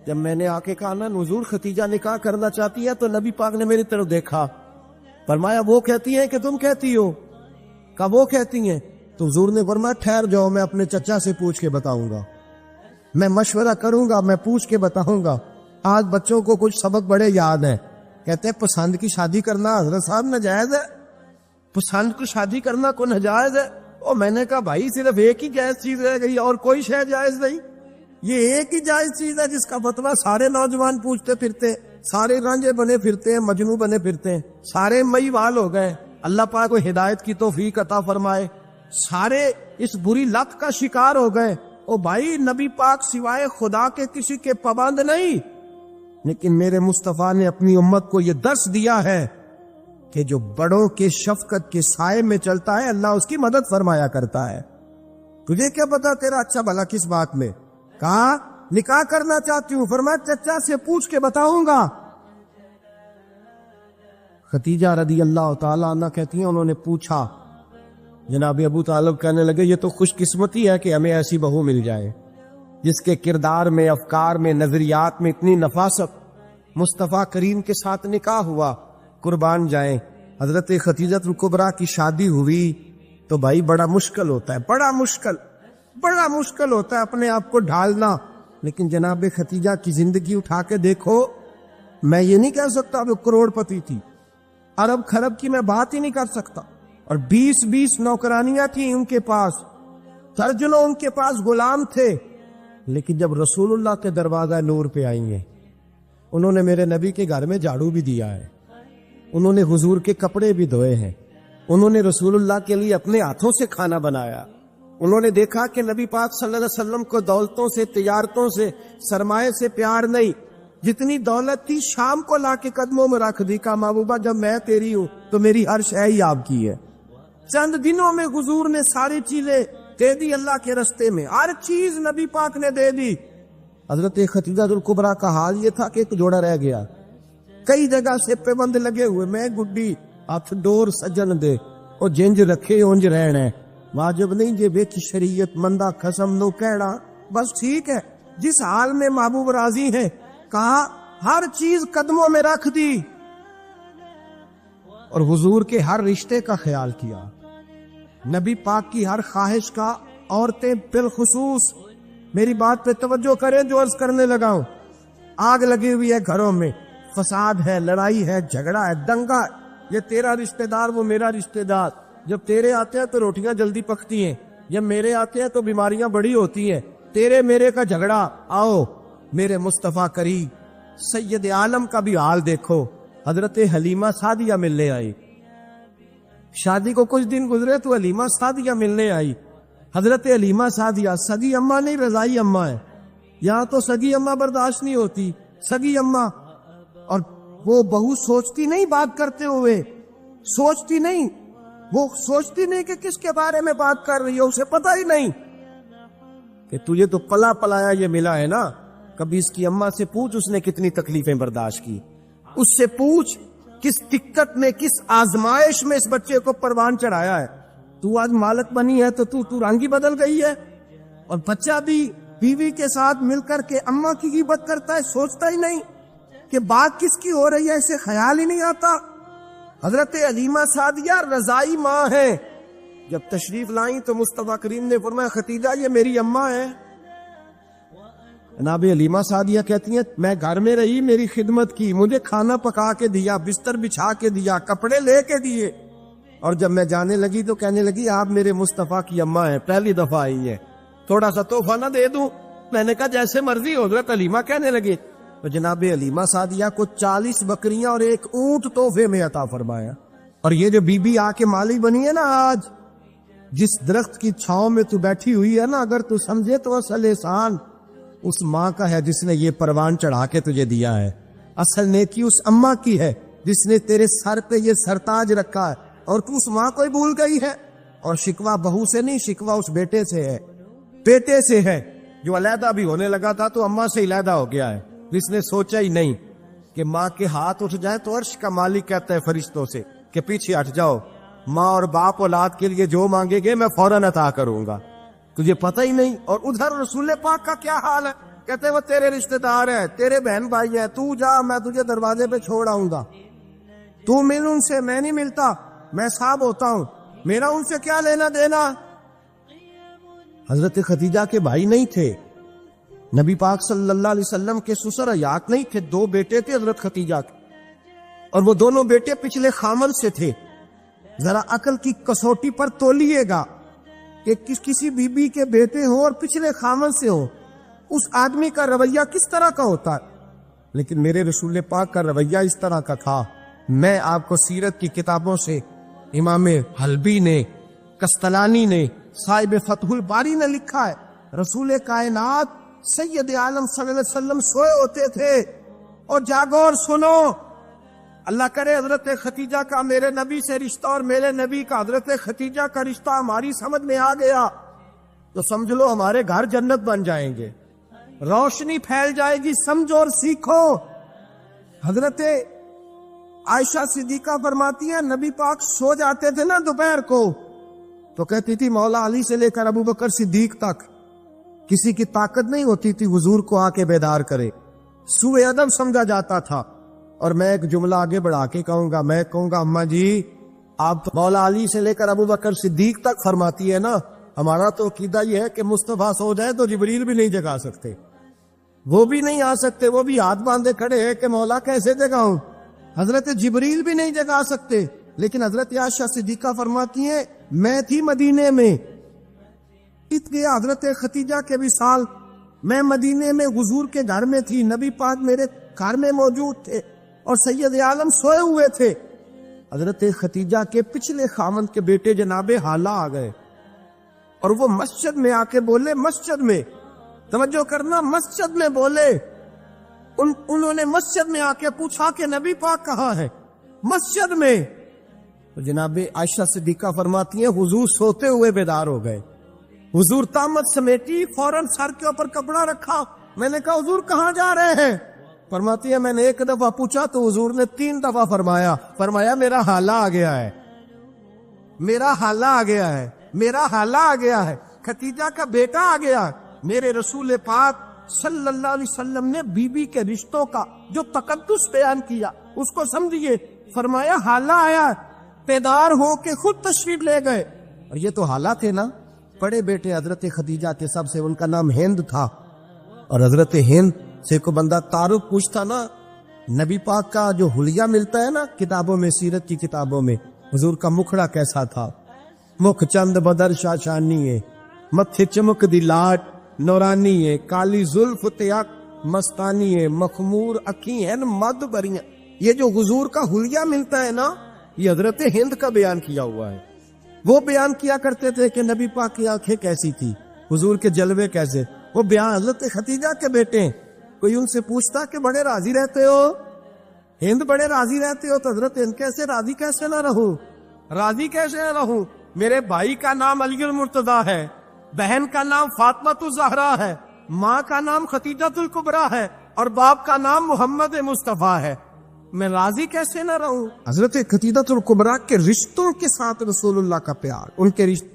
جب میں نے آ کے کہا نا حضور خدیجہ نکاح کرنا چاہتی ہے، تو نبی پاک نے میری طرف دیکھا، فرمایا وہ کہتی ہیں کہ تم کہتی ہو؟ کہا وہ کہتی ہیں۔ تو حضور نے فرمایا ٹھہر جاؤ، میں اپنے چچا سے پوچھ کے بتاؤں گا، میں مشورہ کروں گا، میں پوچھ کے بتاؤں گا۔ آج بچوں کو کچھ سبق بڑے یاد ہیں، کہتے ہیں پسند کی شادی کرنا حضرت صاحب ناجائز ہے، پسند کو شادی کرنا کو ناجائز ہے۔ اور میں نے کہا بھائی صرف ایک ہی جائز چیز رہ گئی اور کوئی شے جائز نہیں، یہ ایک ہی جائز چیز ہے جس کا فتویٰ سارے نوجوان پوچھتے پھرتے، سارے رانجے بنے پھرتے ہیں، مجنوں بنے پھرتے ہیں، سارے مئی وال ہو گئے۔ اللہ پاک کو ہدایت کی توفیق عطا فرمائے، سارے اس بری لت کا شکار ہو گئے۔ او بھائی نبی پاک سوائے خدا کے کسی کے پابند نہیں، لیکن میرے مصطفیٰ نے اپنی امت کو یہ درس دیا ہے کہ جو بڑوں کے شفقت کے سائے میں چلتا ہے اللہ اس کی مدد فرمایا کرتا ہے۔ تجھے کیا پتا تیرا اچھا بھلا کس بات میں؟ کہا نکاح کرنا چاہتی ہوں، فرمایا چچا سے پوچھ کے بتاؤں گا۔ خدیجہ رضی اللہ تعالیٰ عنہ کہتی ہیں انہوں نے پوچھا، جناب ابو طالب کہنے لگے یہ تو خوش قسمتی ہے کہ ہمیں ایسی بہو مل جائے جس کے کردار میں، افکار میں، نظریات میں اتنی نفاست۔ مصطفیٰ کریم کے ساتھ نکاح ہوا، قربان جائیں۔ حضرت خدیجہ الکبریٰ کی شادی ہوئی تو بھائی بڑا مشکل ہوتا ہے، بڑا مشکل ہوتا ہے اپنے آپ کو ڈھالنا، لیکن جناب خدیجہ کی زندگی اٹھا کے دیکھو، میں یہ نہیں کہہ سکتا وہ کروڑ پتی تھی، ارب خرب کی میں بات ہی نہیں کر سکتا، اور 20 نوکرانیاں تھیں ان کے پاس، درجنوں ان کے پاس غلام تھے، لیکن جب رسول اللہ کے دروازہ نور پہ آئی ہیں، انہوں نے میرے نبی کے گھر میں جھاڑو بھی دیا ہے، انہوں نے حضور کے کپڑے بھی دھوئے ہیں، انہوں نے رسول اللہ کے لیے اپنے ہاتھوں سے کھانا بنایا، انہوں نے دیکھا کہ نبی پاک صلی اللہ علیہ وسلم کو دولتوں سے، تجارتوں سے، سرمایے سے پیار نہیں، جتنی دولت تھی شام کو لا کے قدموں میں رکھ دی، کہا محبوبہ جب میں تیری ہوں تو میری ہر شے ہی آپ کی ہے۔ چند دنوں میں حضور نے ساری چیزیں دے دی اللہ کے رستے میں، ہر چیز نبی پاک نے دے دی۔ حضرت خدیجہ الکبریٰ کا حال یہ تھا کہ ایک جوڑا رہ گیا، کئی جگہ سے پابند لگے ہوئے، میں گڈی ہاتھ ڈور سجن دے او جنج رکھے اونج رہنا ہے، واجب نہیں جے وچ شریعت مندہ قسم نو کہنا، بس ٹھیک ہے جس حال میں محبوب راضی ہے، کہا ہر چیز قدموں میں رکھ دی، اور حضور کے ہر رشتے کا خیال کیا، نبی پاک کی ہر خواہش کا، عورتیں بالخصوص میری بات پہ توجہ کریں جو عرض کرنے لگا ہوں، آگ لگی ہوئی ہے گھروں میں، فساد ہے، لڑائی ہے، جھگڑا ہے، دنگا ہے، یہ تیرا رشتہ دار وہ میرا رشتہ دار، جب تیرے آتے ہیں تو روٹیاں جلدی پکتی ہیں، جب میرے آتے ہیں تو بیماریاں بڑی ہوتی ہیں، تیرے میرے کا جھگڑا۔ آؤ میرے مصطفیٰ کریم سید عالم کا بھی حال دیکھو، حضرت حلیمہ سعدیہ ملنے آئی، شادی کو کچھ دن گزرے تو حلیمہ سعدیہ ملنے آئی۔ حضرت حلیمہ سعدیہ سگی اماں نہیں رضائی اماں ہے، یہاں تو سگی اماں برداشت نہیں ہوتی، سگی اماں، اور وہ بہو سوچتی نہیں بات کرتے ہوئے، سوچتی نہیں، وہ سوچتی نہیں کہ کس کے بارے میں بات کر رہی ہے، اسے پتہ ہی نہیں کہ تجھے تو پلا پلایا یہ ملا ہے نا، کبھی اس کی اماں سے پوچھ اس نے کتنی تکلیفیں برداشت کی، اس سے پوچھ کس دقت میں، کس آزمائش میں اس بچے کو پروان چڑھایا ہے، تو آج مالک بنی ہے تو تو رنگ ہی بدل گئی ہے، اور بچہ بھی بیوی کے ساتھ مل کر کے اماں کی غیبت کرتا ہے، سوچتا ہی نہیں کہ بات کس کی ہو رہی ہے، اسے خیال ہی نہیں آتا۔ حضرت حلیمہ سعدیہ رضائی ماں ہے، جب تشریف لائیں تو مصطفیٰ کریم نے فرمایا خدیجہ یہ میری اماں ہے۔ جناب حلیمہ سعدیہ کہتی ہیں میں گھر میں رہی، میری خدمت کی، مجھے کھانا پکا کے دیا، بستر بچھا کے دیا، کپڑے لے کے دیے، اور جب میں جانے لگی تو کہنے لگی آپ میرے مصطفیٰ کی اماں ہیں، پہلی دفعہ آئی ہے۔ تھوڑا سا تحفہ نہ دے دوں؟ میں نے کہا جیسے مرضی. حضرت حلیمہ کہنے لگے تو جناب حلیمہ سعدیہ کو 40 بکریاں اور 1 اونٹ تحفے میں عطا فرمایا. اور یہ جو بی بی آ کے مالی بنی ہے نا آج، جس درخت کی چھاؤں میں تو بیٹھی ہوئی ہے نا، اگر تو سمجھے تو اصل احسان اس ماں کا ہے جس نے یہ پروان چڑھا کے تجھے دیا ہے. اصل نیکی اس اماں کی ہے جس نے تیرے سر پہ یہ سرتاج رکھا ہے، اور تو اس ماں کو ہی بھول گئی ہے. اور شکوہ بہو سے نہیں، شکوہ اس بیٹے سے ہے، بیٹے سے ہے جو علیحدہ بھی ہونے لگا تھا تو اماں سے علیحدہ ہو گیا ہے. جس نے سوچا ہی نہیں کہ ماں کے ہاتھ اٹھ جائیں تو عرش کا مالک کہتا ہے فرشتوں سے کہ پیچھے ہٹ جاؤ، ماں اور باپ اولاد کے لیے جو مانگے گے میں فوراً عطا کروں گا. تجھے پتہ ہی نہیں. اور ادھر رسول پاک کا کیا حال ہے؟ کہتے ہیں وہ تیرے رشتہ دار ہیں، تیرے بہن بھائی ہیں، تو جا، میں تجھے دروازے پہ چھوڑ آؤں گا. تو مل ان سے، میں نہیں ملتا، میں صاحب ہوتا ہوں، میرا ان سے کیا لینا دینا. حضرت خدیجہ کے بھائی نہیں تھے، نبی پاک صلی اللہ علیہ وسلم کے سسر حیات نہیں تھے. 2 بیٹے تھے حضرت خدیجہ کے، اور وہ دونوں بیٹے پچھلے خامن سے تھے. ذرا عقل کی کسوٹی پر تولیے گا کہ کسی بی بی کے بیٹے ہوں اور پچھلے خامن سے ہوں، اس آدمی کا رویہ کس طرح کا ہوتا ہے. لیکن میرے رسول پاک کا رویہ اس طرح کا تھا. میں آپ کو سیرت کی کتابوں سے، امام حلبی نے، کستلانی نے، صاحب فتح الباری نے لکھا ہے، رسول کائنات سید عالم صلی اللہ علیہ وسلم سوئے ہوتے تھے. اور جاگو اور سنو، اللہ کرے حضرت خدیجہ کا میرے نبی سے رشتہ اور میرے نبی کا حضرت خدیجہ کا رشتہ ہماری سمجھ میں آ گیا تو سمجھ لو ہمارے گھر جنت بن جائیں گے، روشنی پھیل جائے گی. سمجھو اور سیکھو. حضرت عائشہ صدیقہ فرماتی ہیں نبی پاک سو جاتے تھے نا دوپہر کو تو کہتی تھی مولا علی سے لے کر ابو بکر صدیق تک کسی کی طاقت نہیں ہوتی تھی حضور کو آ کے بیدار کرے. سوء ادب سمجھا جاتا تھا. اور میں ایک جملہ آگے بڑھا کے کہوں گا، میں کہوں گا اماں جی آپ مولا علی سے لے کر ابو بکر صدیق تک فرماتی ہے نا، ہمارا تو عقیدہ یہ ہے کہ مصطفیٰ سو جائے تو جبریل بھی نہیں جگا سکتے، وہ بھی نہیں آ سکتے، وہ بھی ہاتھ باندھے کھڑے ہیں کہ مولا کیسے جگاؤں. حضرت جبریل بھی نہیں جگا سکتے. لیکن حضرت عائشہ صدیقہ فرماتی ہیں میں تھی مدینے میں، گیا حضرت خدیجہ کے وصال، میں مدینے میں حضور کے گھر میں تھی، نبی پاک میرے گھر میں موجود تھے اور سید عالم سوئے ہوئے تھے. حضرت خدیجہ کے پچھلے خامن کے بیٹے جناب حالہ آ گئے اور وہ مسجد میں آ کے بولے، مسجد میں توجہ کرنا، مسجد میں بولے. انہوں نے مسجد میں آ کے پوچھا کہ نبی پاک کہاں ہے؟ مسجد میں. تو جناب عائشہ صدیقہ فرماتی ہیں حضور سوتے ہوئے بیدار ہو گئے. حضور طامت سمیٹی، فوراً سر کے اوپر کپڑا رکھا. میں نے کہا حضور کہاں جا رہے ہیں؟ فرماتی ہے میں نے 1 دفعہ پوچھا تو حضور نے 3 دفعہ فرمایا میرا حالہ آ گیا ہے، میرا حالہ آ گیا ہے، میرا حالہ آ گیا ہے، خدیجہ کا بیٹا آ گیا ہے. میرے رسول پاک صلی اللہ علیہ وسلم نے بی بی کے رشتوں کا جو تقدس بیان کیا اس کو سمجھیے. فرمایا حالہ آیا، بیدار ہو کے خود تشریف لے گئے. اور یہ تو حالہ تھے نا، بڑے بیٹے حضرت خدیجہ کے سب سے، ان کا نام ہند تھا. اور حضرت ہند سے کو بندہ تعارف پوچھتا نا، نبی پاک کا جو حلیہ ملتا ہے نا کتابوں میں، سیرت کی کتابوں میں، حضور کا مکھڑا کیسا تھا، مکھ چند بدر شاشانی ہے، متھے چمک دی لاٹ نورانی ہے، کالی زلف تیاک مستانی ہے، مخمور اکھی ہیں مد بریاں. یہ جو حضور کا حلیہ ملتا ہے نا، یہ حضرت ہند کا بیان کیا ہوا ہے. وہ بیان کیا کرتے تھے کہ نبی پاک کی آنکھیں کیسی تھی، حضور کے جلوے کیسے. وہ بیان حضرت خدیجہ کے بیٹے ہیں. کوئی ان سے پوچھتا کہ بڑے راضی رہتے ہو، ہند بڑے راضی رہتے ہو، تو حضرت ہند کیسے راضی کیسے نہ رہوں، راضی کیسے نہ رہوں. میرے بھائی کا نام علی المرتضیٰ ہے، بہن کا نام فاطمہ الزہرا ہے، ماں کا نام خدیجہ الکبریٰ ہے اور باپ کا نام محمد مصطفیٰ ہے، میں راضی کیسے نہ رہوں. حضرت خدیجہ الکبریٰ کے رشتوں کے ساتھ رسول اللہ کا پیار، ان کے رشتے.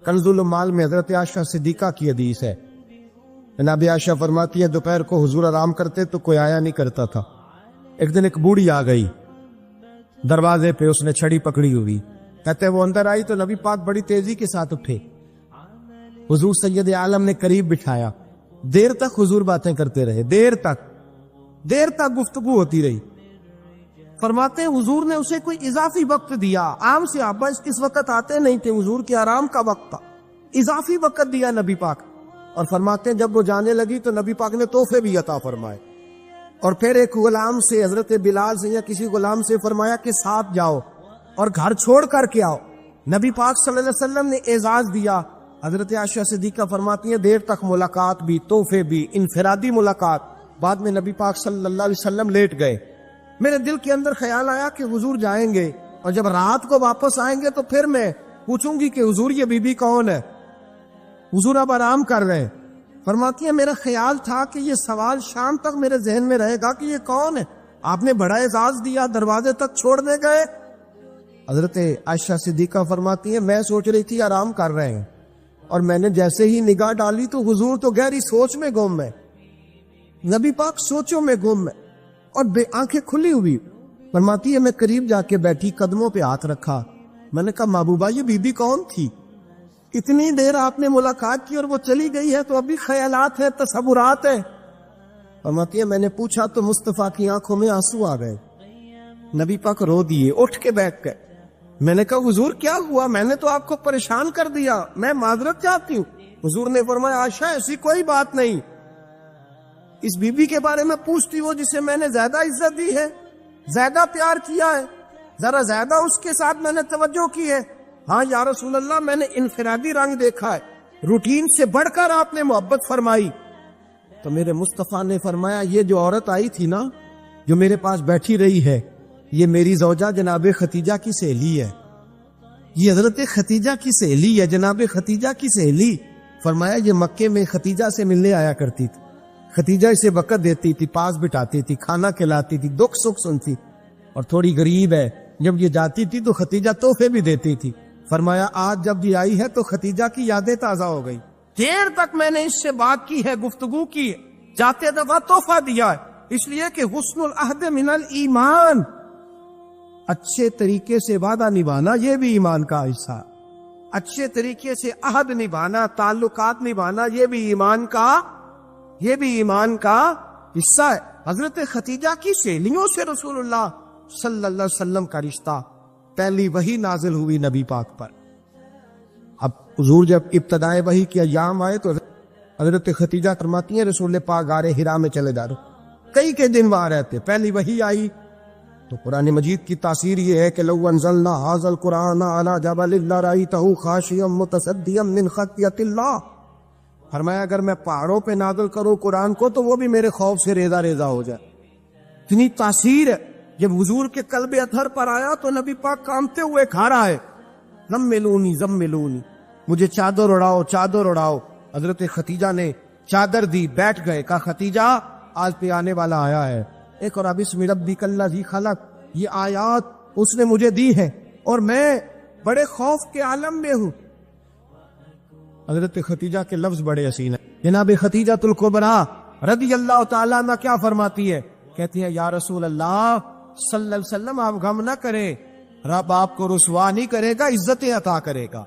کنز المال میں حضرت عائشہ صدیقہ کی حدیث ہے، جناب عائشہ فرماتی ہے دوپہر کو حضور آرام کرتے تو کوئی آیا نہیں کرتا تھا. ایک دن ایک بوڑھی آ گئی دروازے پہ، اس نے چھڑی پکڑی ہوئی. کہتے وہ اندر آئی تو نبی پاک بڑی تیزی کے ساتھ اٹھے، حضور سید عالم نے قریب بٹھایا. دیر تک حضور باتیں کرتے رہے، دیر تک گفتگو ہوتی رہی. فرماتے ہیں حضور نے اسے کوئی اضافی وقت دیا. عام صحابہ اس وقت آتے نہیں تھے، حضور کے آرام کا وقت تھا، اضافی وقت دیا نبی پاک. اور فرماتے ہیں جب وہ جانے لگی تو نبی پاک نے تحفے بھی عطا فرمائے، اور پھر ایک غلام سے، حضرت بلال سے یا کسی غلام سے فرمایا کہ ساتھ جاؤ اور گھر چھوڑ کر کے آؤ۔ نبی پاک صلی اللہ علیہ وسلم نے اعزاز دیا۔ حضرت عائشہ صدیقہ فرماتی ہیں دیر تک ملاقات بھی، تحفے بھی، انفرادی ملاقات۔ بعد میں نبی پاک صلی اللہ علیہ وسلم لیٹ گئے۔ میرے دل کے اندر خیال آیا کہ حضور جائیں گے اور جب رات کو واپس آئیں گے تو پھر میں پوچھوں گی کہ حضور یہ بی بی کون ہے؟ حضور اب آرام کر رہے ہیں۔ فرماتی ہیں میرا خیال تھا کہ یہ سوال شام تک میرے ذہن میں رہے گا کہ یہ کون ہے، آپ نے بڑا اعزاز دیا، دروازے تک چھوڑ دے گئے۔ حضرت عائشہ صدیقہ فرماتی ہیں میں سوچ رہی تھی آرام کر رہے ہیں، اور میں نے جیسے ہی نگاہ ڈالی تو حضور تو گہری سوچ میں گم ہے، نبی پاک سوچوں میں گم ہے اور بے آنکھیں کھلی ہوئی۔ فرماتی ہے میں قریب جا کے بیٹھی، قدموں پہ ہاتھ رکھا، میں نے کہا محبوبہ یہ بی بی کون تھی؟ اتنی دیر آپ نے ملاقات کی اور وہ چلی گئی ہے تو ابھی خیالات ہیں، تصورات ہیں۔ فرماتی ہے میں نے پوچھا تو مصطفیٰ کی آنکھوں میں آنسو آ گئے، نبی پاک رو دیے، اٹھ کے بیٹھ گئے۔ میں نے کہا حضور کیا ہوا؟ میں نے تو آپ کو پریشان کر دیا، میں معذرت چاہتی ہوں۔ حضور نے فرمایا عائشہ ایسی کوئی بات نہیں، اس بی بی کے بارے میں پوچھتی ہو جسے میں نے زیادہ عزت دی ہے، زیادہ پیار کیا ہے، ذرا زیادہ اس کے ساتھ میں نے توجہ کی ہے۔ ہاں یا رسول اللہ میں نے انفرادی رنگ دیکھا ہے، روٹین سے بڑھ کر آپ نے محبت فرمائی۔ تو میرے مصطفیٰ نے فرمایا یہ جو عورت آئی تھی نا، جو میرے پاس بیٹھی رہی ہے، یہ میری زوجہ جناب ختیجہ کی سہیلی ہے، یہ حضرت ختیجہ کی سہیلی ہے، جناب ختیجہ کی سہیلی۔ فرمایا یہ مکے میں ختیجہ سے ملنے آیا کرتی تھی، ختیجہ اسے وقت دیتی تھی، پاس بٹھاتی تھی، کھانا کھلاتی تھی، دکھ سکھ سنتی، اور تھوڑی غریب ہے، جب یہ جاتی تھی تو ختیجہ تحفے بھی دیتی تھی۔ فرمایا آج جب یہ آئی ہے تو ختیجہ کی یادیں تازہ ہو گئی، دیر تک میں نے اس سے بات کی ہے، گفتگو کی ہے، جاتے دفعہ تحفہ دیا ہے، اس لیے کہ حسن العہد من الایمان، اچھے طریقے سے وعدہ نبھانا یہ بھی ایمان کا حصہ، اچھے طریقے سے عہد نبھانا، تعلقات نبھانا یہ بھی ایمان کا حصہ ہے۔ حضرت ختیجہ کی سہیلیوں سے رسول اللہ صلی اللہ علیہ وسلم کا رشتہ، پہلی وحی نازل ہوئی نبی پاک پر۔ اب حضور جب ابتدائے وحی کے ایام آئے تو حضرت ختیجہ فرماتی ہیں رسول پاک غار حرا میں چلے جا رہے، کئی کے دن وہاں رہتے، پہلی وحی آئی تو قرآن مجید کی تاثیر یہ ہے کہ لو انزلنا ھذا القرآن علی جبل لرأیتہ خاشعا متصدعا من خشیۃ اللہ، فرمایا اگر میں پہاڑوں پہ نازل کروں قرآن کو تو وہ بھی میرے خوف سے ریزہ ریزہ ہو جائے، اتنی تاثیر ہے۔ جب حضور کے قلب اطہر پر آیا تو نبی پاک کانپتے ہوئے کھڑا ہے، زملونی زملونی، مجھے چادر اڑاؤ چادر اڑاؤ۔ حضرت ختیجہ نے چادر دی، بیٹھ گئے، کہا ختیجہ آج پہ آنے والا آیا ہے، اقرأ بسم ربک الذی خلق، یہ آیات اس نے مجھے دی ہے اور میں بڑے خوف کے عالم میں ہوں۔ حضرت ختیجہ کے لفظ بڑے حسین ہیں۔ جناب ختیجہ الکبریٰ رضی اللہ تعالیٰ عنہ کیا فرماتی ہے؟ کہتی ہے یا رسول اللہ صلی اللہ علیہ وسلم آپ غم نہ کریں، رب آپ کو رسوا نہیں کرے گا، عزتیں عطا کرے گا۔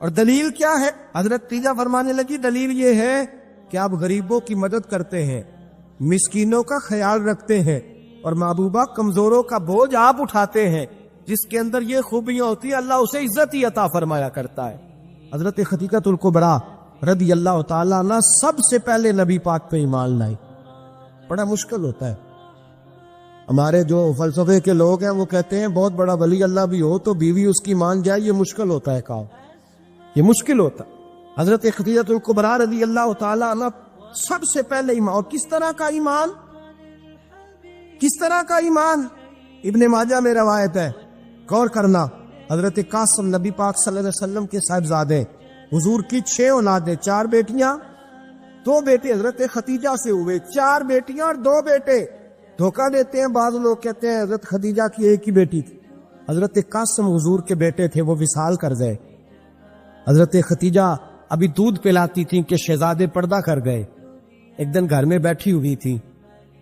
اور دلیل کیا ہے؟ حضرت ختیجہ فرمانے لگی دلیل یہ ہے کہ آپ غریبوں کی مدد کرتے ہیں، مسکینوں کا خیال رکھتے ہیں، اور محبوبہ کمزوروں کا بوجھ آپ اٹھاتے ہیں، جس کے اندر یہ خوبیاں ہوتی ہیں اللہ اسے عزت ہی عطا فرمایا کرتا ہے۔ حضرت ختیجہ الکبریٰ رضی اللہ تعالیٰ عنہ سب سے پہلے نبی پاک پہ ایمان لائی۔ بڑا مشکل ہوتا ہے، ہمارے جو فلسفے کے لوگ ہیں وہ کہتے ہیں بہت بڑا ولی اللہ بھی ہو تو بیوی اس کی مان جائے، یہ مشکل ہوتا ہے کام، یہ مشکل ہوتا ہے۔ حضرت ختیجہ الکبریٰ رضی اللہ تعالیٰ عنہ سب سے پہلے ایمان، اور کس طرح کا ایمان؟ کس طرح کا ایمان؟ ابن ماجہ میں روایت ہے، غور کرنا، حضرت قاسم نبی پاک صلی اللہ علیہ وسلم کے صاحبزادے، حضور کی 6 اولادیں، 4 بیٹیاں 2 بیٹے حضرت ختیجہ سے ہوئے، 4 بیٹیاں اور 2 بیٹے۔ دھوکہ دیتے ہیں بعض لوگ، کہتے ہیں حضرت خدیجہ کی ایک ہی بیٹی تھی، حضرت قاسم حضور کے بیٹے تھے، وہ وصال کر گئے۔ حضرت ختیجہ ابھی دودھ پلاتی تھی کہ شہزادے پردہ کر گئے۔ ایک دن گھر میں بیٹھی ہوئی تھی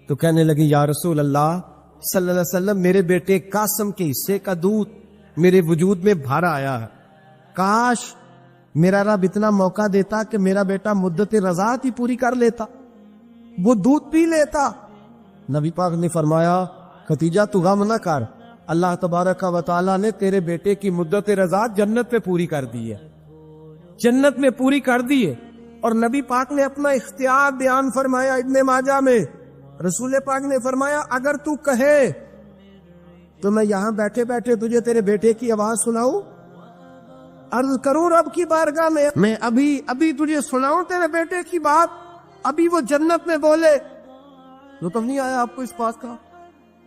تو کہنے لگی یا رسول اللہ صلی اللہ علیہ وسلم میرے بیٹے قاسم کے حصے کا دودھ میرے وجود میں بھر آیا ہے، کاش میرا رب اتنا موقع دیتا کہ میرا بیٹا مدت رضاعت ہی پوری کر لیتا، وہ دودھ پی لیتا۔ نبی پاک نے فرمایا ختیجہ تو غم نہ کر، اللہ تبارک و تعالیٰ نے تیرے بیٹے کی مدت رضاعت جنت میں پوری کر دی ہے، جنت میں پوری کر دی ہے، اور نبی پاک نے اپنا اختیار بیان فرمایا ابن ماجہ میں. رسول پاک نے فرمایا اگر تو کہے تو میں یہاں بیٹھے بیٹھے تجھے تیرے بیٹے کی آواز سناؤں, عرض کروں رب کی بارگاہ میں ابھی تجھے سناؤں تیرے بیٹے کی بات, ابھی وہ جنت میں بولے. لطف نہیں آیا آپ کو اس بات کا؟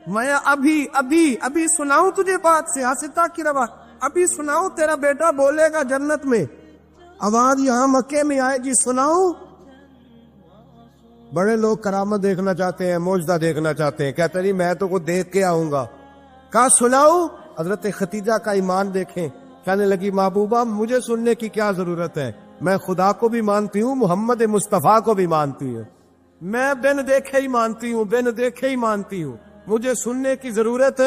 میں ابھی سناؤں تجھے بات, سیاستہ کی روایت, ابھی سناؤں تیرا بیٹا بولے گا جنت میں, آواز یہاں مکے میں آئے گی, سناؤں. بڑے لوگ کرامت دیکھنا چاہتے ہیں, معجزہ دیکھنا چاہتے ہیں, کہتے نہیں میں تو کو دیکھ کے آؤں گا. کہا سناؤں. حضرت ختیجہ کا ایمان دیکھیں, کہنے لگی محبوبہ مجھے سننے کی کیا ضرورت ہے, میں خدا کو بھی مانتی ہوں, محمد مصطفیٰ کو بھی مانتی ہوں, میں بن دیکھے ہی مانتی ہوں, مجھے سننے کی ضرورت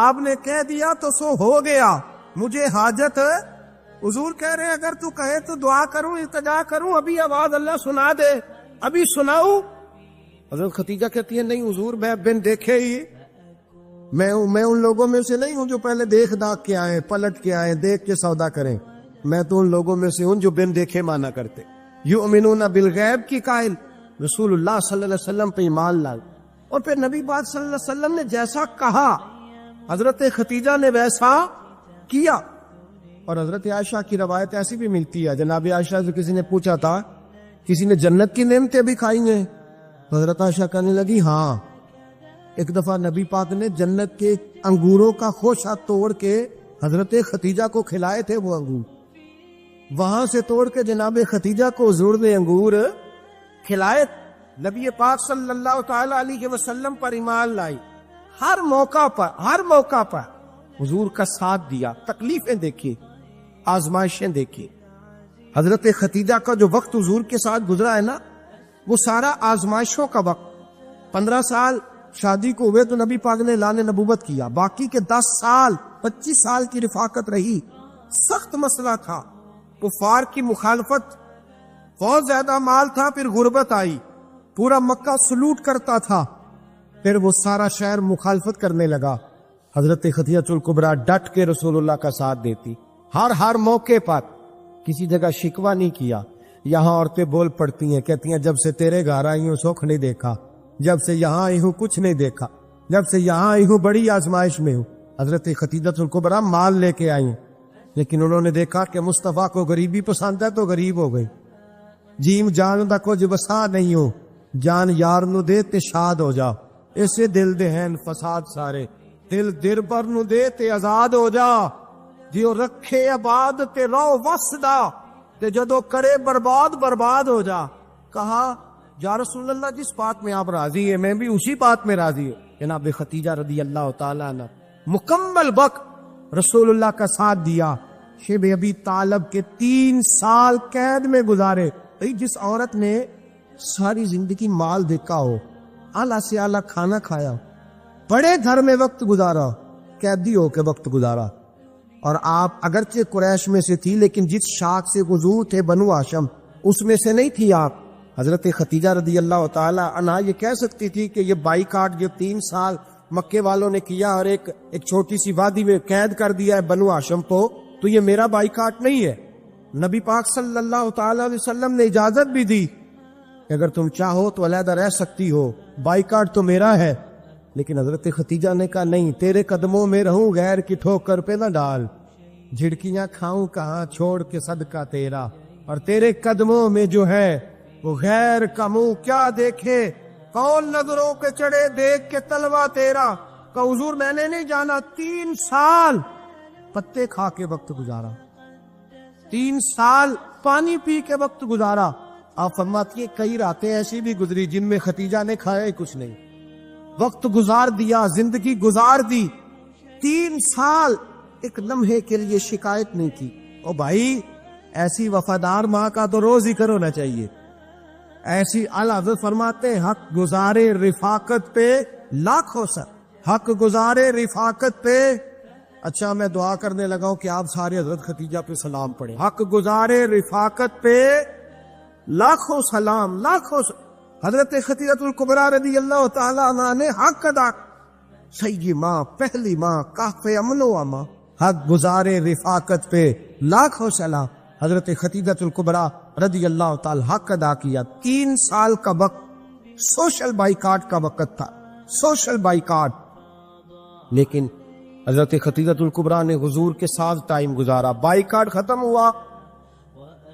آپ نے کہہ دیا تو سو ہو گیا, مجھے حاجت. حضور کہہ رہے ہیں اگر تو کہے تو دعا کروں, التجا کروں, ابھی آواز اللہ سنا دے, ابھی سناؤں. حضرت ختیجہ کہتی ہے نہیں حضور میں بن دیکھے ہی, میں ان لوگوں میں سے نہیں ہوں جو پہلے دیکھ داکھ کے آئے, پلٹ کے آئے, دیکھ کے سودا کریں, میں تو ان لوگوں میں سے ہوں جو بن دیکھے مانا کرتے. یؤمنون بالغیب کی قائل, رسول اللہ صلی اللہ علیہ وسلم پہ ایمان لائے. اور پھر نبی پاک صلی اللہ علیہ وسلم نے جیسا کہا حضرت ختیجہ نے ویسا کیا. اور حضرت عائشہ کی روایت ایسی بھی ملتی ہے, جناب عائشہ سے کسی نے پوچھا تھا کسی نے جنت کی نعمتیں بھی کھائی ہیں؟ حضرت عائشہ کہنے لگی ہاں, ایک دفعہ نبی پاک نے جنت کے انگوروں کا خوشہ توڑ کے حضرت ختیجہ کو کھلائے تھے. وہ انگور وہاں سے توڑ کے جناب ختیجہ کو حضور نے انگور کھلائے. نبی پاک صلی اللہ تعالی علیہ وسلم پر ایمان لائی, ہر موقع پر حضور کا ساتھ دیا, تکلیفیں دیکھی, آزمائشیں دیکھی. حضرت ختیجہ کا جو وقت حضور کے ساتھ گزرا ہے نا, وہ سارا آزمائشوں کا وقت. 15 سال شادی کو ہوئے تو نبی پاک نے اعلان نبوت کیا, باقی کے 10 سال 25 سال کی رفاقت رہی. سخت مسئلہ تھا, کفار کی مخالفت, بہت زیادہ مال تھا, پھر غربت آئی, پورا مکہ سلوٹ کرتا تھا, پھر وہ سارا شہر مخالفت کرنے لگا. حضرت ختیجہ الکبریٰ ڈٹ کے رسول اللہ کا ساتھ دیتی, ہر موقع پر کسی جگہ شکوہ نہیں کیا. یہاں عورتیں بول پڑتی ہیں, کہتی ہیں جب سے تیرے گھر آئی ہوں سکھ نہیں دیکھا, جب سے یہاں آئی ہوں کچھ نہیں دیکھا, جب سے یہاں آئی ہوں بڑی آزمائش میں ہوں. حضرت ختیجہ الکبریٰ مال لے کے آئی ہیں, لیکن انہوں نے دیکھا کہ مصطفیٰ کو غریبی پسند ہے تو غریب ہو گئی. جیم جان دا کچھ وسا نہیں ہو, جان یار نو دے تے شاد ہو جا, ایسے دل دے ہیں فساد سارے, دل در پر نو دے تے آزاد ہو جا, جیو رکھے آباد تے رو وسدا, تے جدو کرے برباد ہو جا. کہا یا رسول اللہ جس بات میں آپ راضی ہیں میں بھی اسی بات میں راضی ہوں. جناب ختیجہ رضی اللہ تعالیٰ عنہ مکمل وقت رسول اللہ کا ساتھ دیا. شیب ابی طالب کے 3 سال قید میں گزارے. جس عورت نے ساری زندگی مال دیکھا ہو, اعلیٰ سے اعلیٰ کھانا کھایا, بڑے گھر میں وقت گزارا, قیدی ہو کے وقت گزارا. اور آپ اگرچہ قریش میں سے تھی لیکن جس شاخ سے حضور تھے بنو ہاشم اس میں سے نہیں تھی آپ. حضرت ختیجہ رضی اللہ تعالی عنہا یہ کہہ سکتی تھی کہ یہ بائیکاٹ جو 3 سال مکے والوں نے کیا اور ایک چھوٹی سی وادی میں قید کر دیا ہے بنو ہاشم کو, تو یہ میرا بائیکاٹ نہیں ہے. نبی پاک صلی اللہ تعالی علیہ وسلم نے اجازت بھی دی کہ اگر تم چاہو تو علیحدہ رہ سکتی ہو, بائیکاٹ تو میرا ہے. لیکن حضرت ختیجہ نے کہا نہیں, تیرے قدموں میں رہوں, غیر کی ٹھوکر پہ نہ ڈال, جھڑکیاں کھاؤں کہاں چھوڑ کے صدقہ تیرا, اور تیرے قدموں میں جو ہے وہ غیر کا منہ کیا دیکھے, کون نظروں کے چڑھے دیکھ کے تلوا تیرا. کہ حضور میں نے نہیں جانا. 3 سال پتے کھا کے وقت گزارا, 3 سال پانی پی کے وقت گزارا. آپ فرماتی ہیں کئی راتیں ایسی بھی گزری جن میں ختیجہ نے کھایا ہی کچھ نہیں, وقت گزار دیا, زندگی گزار دی. 3 سال ایک لمحے کے لیے شکایت نہیں کی. او بھائی ایسی وفادار ماں کا تو روز ذکر ہونا چاہیے. ایسی اعلیٰ حضرت فرماتے ہیں حق گزارے رفاقت پہ لاکھوں سر, حق گزارے رفاقت پہ. اچھا میں دعا کرنے لگا ہوں کہ آپ سارے حضرت ختیجہ پہ سلام پڑھیں. حق گزارے رفاقت پہ لاکھوں سلام, حضرت ختیجہ الکبریٰ رضی اللہ تعالیٰ عنہ نے حق ادا, سیدی ماں, پہلی ماں, کاف امن و امان, حق گزارے رفاقت پہ لاکھوں سلام. حضرت ختیجہ الکبریٰ رضی اللہ تعالی حق ادا کیا. 3 سال کا وقت سوشل بائیکاٹ کا وقت تھا، سوشل بائیکاٹ. لیکن حضرت خدیجہ الکبریٰ نے حضور کے ساتھ ٹائم گزارا. بائیکاٹ ختم ہوا،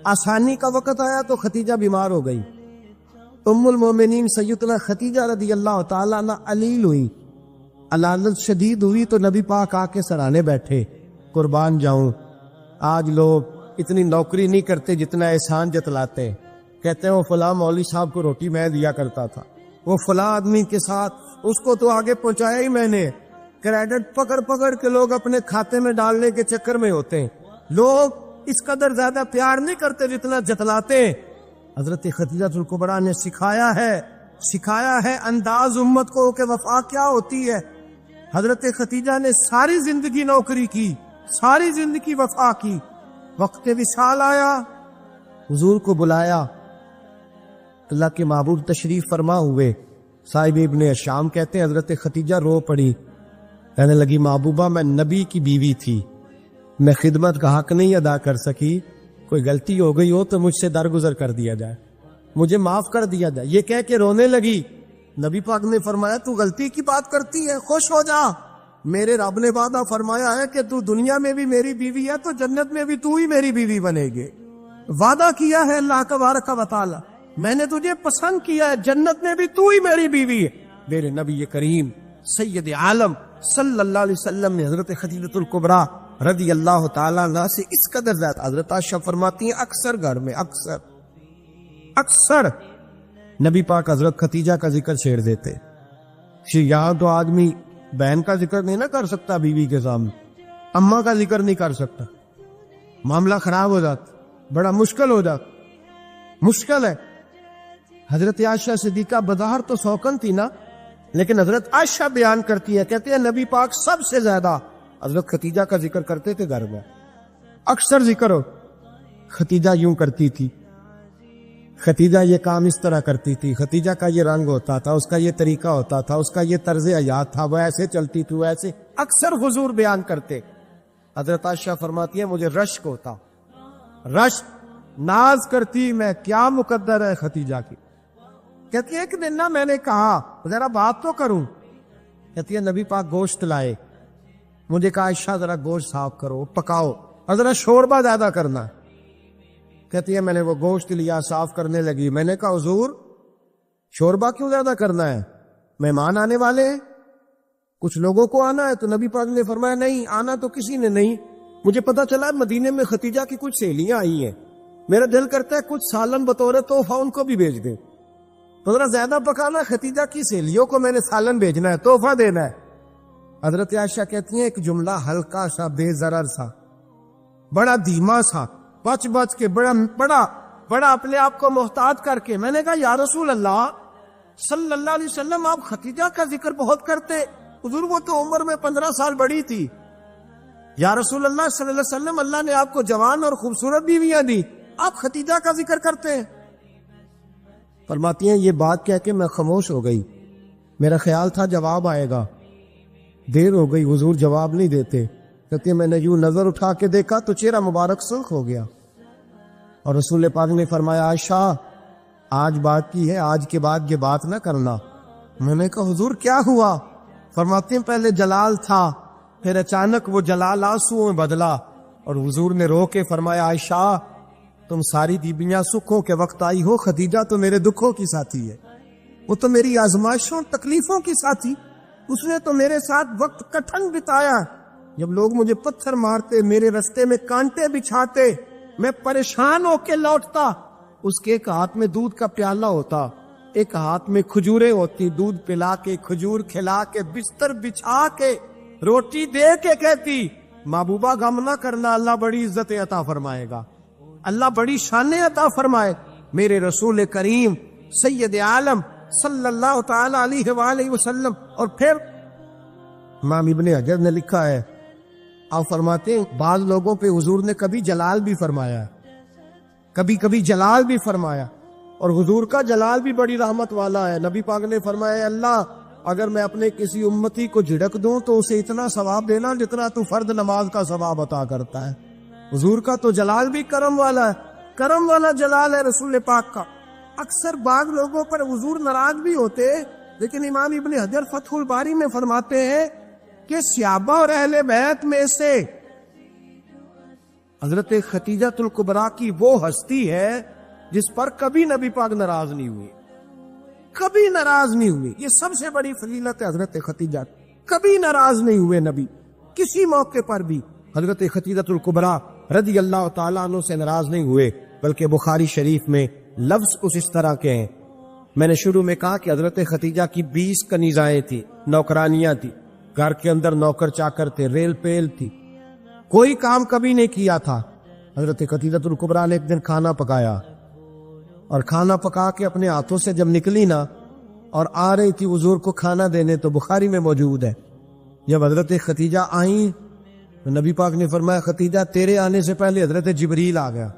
آسانی کا وقت آیا تو خدیجہ بیمار ہو گئی. ام المومنین سیدنا خدیجہ رضی اللہ تعالیٰ عنہ علیل ہوئی، علالت شدید ہوئی تو نبی پاک آ کے سرانے بیٹھے. قربان جاؤں، آج لوگ اتنی نوکری نہیں کرتے جتنا احسان جتلاتے ہیں. کہتے ہیں وہ فلاں مولوی صاحب کو روٹی میں دیا کرتا تھا، وہ فلاں آدمی کے ساتھ اس کو تو آگے پہنچایا ہی میں نے. کریڈٹ پکڑ پکڑ کے لوگ اپنے کھاتے میں ڈالنے کے چکر میں ہوتے ہیں. لوگ اس قدر زیادہ پیار نہیں کرتے جتنا جتلاتے ہیں. حضرت خدیجہ الکبریٰ نے سکھایا ہے انداز امت کو کہ وفا کیا ہوتی ہے. حضرت خدیجہ نے ساری زندگی نوکری کی، ساری زندگی وفا کی. وقت وصال آیا، حضور کو بلایا. اللہ کے معبود تشریف فرما ہوئے. صاحب ابن شام کہتے ہیں حضرت خدیجہ رو پڑی، کہنے لگی محبوبہ میں نبی کی بیوی تھی، میں خدمت کا حق نہیں ادا کر سکی، کوئی غلطی ہو گئی ہو تو مجھ سے درگزر کر دیا جائے، مجھے معاف کر دیا جائے. یہ کہہ کے رونے لگی. نبی پاک نے فرمایا تو غلطی کی بات کرتی ہے، خوش ہو جا، میرے رب نے وعدہ فرمایا ہے کہ تو دنیا میں بھی میری بیوی ہے تو جنت میں بھی تو ہی میری بیوی بنے گے. وعدہ کیا ہے اللہ تبارک و تعالی، میں نے تجھے پسند کیا ہے، جنت میں بھی تو ہی میری بیوی ہے. میرے نبی کریم سید عالم صلی اللہ علیہ وسلم نے حضرت خدیجہ الکبریٰ رضی اللہ تعالیٰ عنہ سے اس قدر زیادہ. حضرت عائشہ فرماتی ہیں اکثر گھر میں اکثر نبی پاک حضرت خدیجہ کا ذکر چھیڑ دیتے. یہاں تو آدمی بہن کا ذکر نہیں نہ کر سکتا بیوی کے سامنے، اماں کا ذکر نہیں کر سکتا، معاملہ خراب ہو جاتا، بڑا مشکل ہو جاتا، مشکل ہے. حضرت عائشہ صدیقہ بظاہر تو سوکن تھی نا، لیکن حضرت عائشہ بیان کرتی ہے، کہتے ہیں نبی پاک سب سے زیادہ حضرت خدیجہ کا ذکر کرتے تھے گھر میں. اکثر ذکر ہو. خدیجہ یوں کرتی تھی، خدیجہ یہ کام اس طرح کرتی تھی، خدیجہ کا یہ رنگ ہوتا تھا، اس کا یہ طریقہ ہوتا تھا، اس کا یہ طرز حیات تھا، وہ ایسے چلتی تھی، ویسے اکثر حضور بیان کرتے. حضرت عائشہ فرماتی ہے مجھے رشک ہوتا، رشک، ناز کرتی میں کیا مقدر ہے خدیجہ کی. کہتی ہے ایک دن نا میں نے کہا ذرا بات تو کروں. کہتی ہے نبی پاک گوشت لائے، مجھے کہا عائشہ ذرا گوشت صاف کرو، پکاؤ اور ذرا شوربہ زیادہ کرنا. کہتی ہے میں نے وہ گوشت لیا، صاف کرنے لگی. میں نے کہا حضور شوربہ کیوں زیادہ کرنا ہے، مہمان آنے والے ہیں، کچھ لوگوں کو آنا ہے. تو نبی پاک نے فرمایا نہیں، آنا تو کسی نے نہیں، مجھے پتا چلا مدینے میں خدیجہ کی کچھ سہیلیاں آئی ہیں، میرا دل کرتا ہے کچھ سالن بطور تحفہ ان کو بھی بھیج دیں، تو ذرا زیادہ پکانا، خدیجہ کی سہیلیوں کو میں نے سالن بھیجنا ہے، تحفہ دینا ہے. حضرت عائشہ کہتی ہیں ایک جملہ ہلکا سا، بے ضرر سا، بڑا دھیما سا، بچ کے بڑا اپنے آپ کو محتاط کر کے میں نے کہا یا رسول اللہ صلی اللہ علیہ وسلم آپ خدیجہ کا ذکر بہت کرتے، حضور وہ تو عمر میں 15 سال بڑی تھی. یا رسول اللہ صلی اللہ علیہ وسلم اللہ نے آپ کو جوان اور خوبصورت بیویاں دی، آپ خدیجہ کا ذکر کرتے ہیں. فرماتی ہیں یہ بات کہہ کے میں خاموش ہو گئی، میرا خیال تھا جواب آئے گا، دیر ہو گئی، حضور جواب نہیں دیتے. کہتے ہیں میں نے یوں نظر اٹھا کے دیکھا تو چہرہ مبارک سرخ ہو گیا، اور رسول پاک نے فرمایا عائشہ آج بات کی ہے، آج کے بعد یہ بات نہ کرنا. میں نے کہا حضور کیا ہوا؟ فرماتے ہیں پہلے جلال تھا، پھر اچانک وہ جلال آنسوؤں میں بدلا، اور حضور نے رو کے فرمایا عائشہ تم ساری بیویاں سکھوں کے وقت آئی ہو، خدیجہ تو میرے دکھوں کی ساتھی ہے، وہ تو میری آزمائشوں تکلیفوں کی ساتھی، اس نے تو میرے ساتھ وقت کٹھن بتایا. جب لوگ مجھے پتھر مارتے، میرے رستے میں کانٹے بچھاتے، میں پریشان ہو کے لوٹتا، اس کے ایک ہاتھ میں دودھ کا پیالہ ہوتا، ایک ہاتھ میں کھجوریں ہوتی، دودھ پلا کے، کھجور کھلا کے، بستر بچھا کے، روٹی دے کے کہتی محبوبہ غم نہ کرنا، اللہ بڑی عزت عطا فرمائے گا، اللہ بڑی شان عطا فرمائے. میرے رسول کریم سید عالم صلی اللہ تعالی علیہ وآلہ وسلم. اور پھر امام ابن حجر نے لکھا ہے، آپ فرماتے ہیں بعض لوگوں پہ حضور نے کبھی جلال بھی فرمایا، کبھی جلال بھی فرمایا، اور حضور کا جلال بھی بڑی رحمت والا ہے. نبی پاک نے فرمایا اللہ اگر میں اپنے کسی امتی کو جھڑک دوں تو اسے اتنا ثواب دینا جتنا تو فرد نماز کا ثواب عطا کرتا ہے. حضور کا تو جلال بھی کرم والا ہے. کرم والا جلال ہے رسول پاک کا. اکثر بعض لوگوں پر حضور ناراض بھی ہوتے، لیکن امام ابن حجر فتح الباری میں فرماتے ہیں کہ صحابہ اور اہل بیت میں سے حضرت خدیجہ الکبریٰ کی وہ ہستی ہے جس پر کبھی نبی پاک ناراض نہیں ہوئی، کبھی ناراض نہیں ہوئی. یہ سب سے بڑی فضیلت ہے حضرت خدیجہ، کبھی ناراض نہیں ہوئے نبی کسی موقع پر بھی. حضرت خدیجہ الکبریٰ رضی اللہ تعالیٰ عنہ سے ناراض نہیں ہوئے، بلکہ بخاری شریف میں لفظ کچھ اس طرح کے ہیں. میں نے شروع میں کہا کہ حضرت خدیجہ کی 20 کنیزائیں تھی، نوکرانیاں تھی، گھر کے اندر نوکر چاکر تھے، ریل پیل تھی، کوئی کام کبھی نہیں کیا تھا. حضرت خدیجہ الکبریٰ نے ایک دن کھانا پکایا، اور کھانا پکا کے اپنے ہاتھوں سے جب نکلی نا اور آ رہی تھی حضور کو کھانا دینے، تو بخاری میں موجود ہے جب حضرت خدیجہ آئیں تو نبی پاک نے فرمایا خدیجہ تیرے آنے سے پہلے حضرت جبریل آ گیا،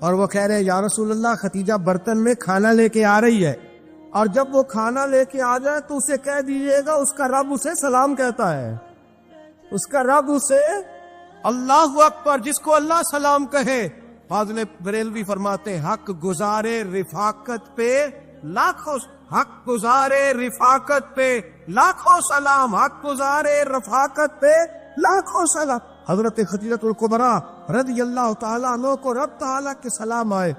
اور وہ کہہ رہے ہیں یا رسول اللہ خدیجہ برتن میں کھانا لے کے آ رہی ہے، اور جب وہ کھانا لے کے آ جائے تو اسے کہہ دیجئے گا اس کا رب اسے سلام کہتا ہے، اس کا رب اسے اللہ اکبر، جس کو اللہ سلام کہے. فاضل بریلوی فرماتے حق گزارے رفاقت پہ لاکھوں، حق گزارے رفاقت پہ لاکھوں سلام، حق گزارے رفاقت پہ لاکھوں سلام. حضرت خدیجہ الکبریٰ رضی اللہ تعالیٰ عنہ کو رب تعالیٰ کے سلام آئے.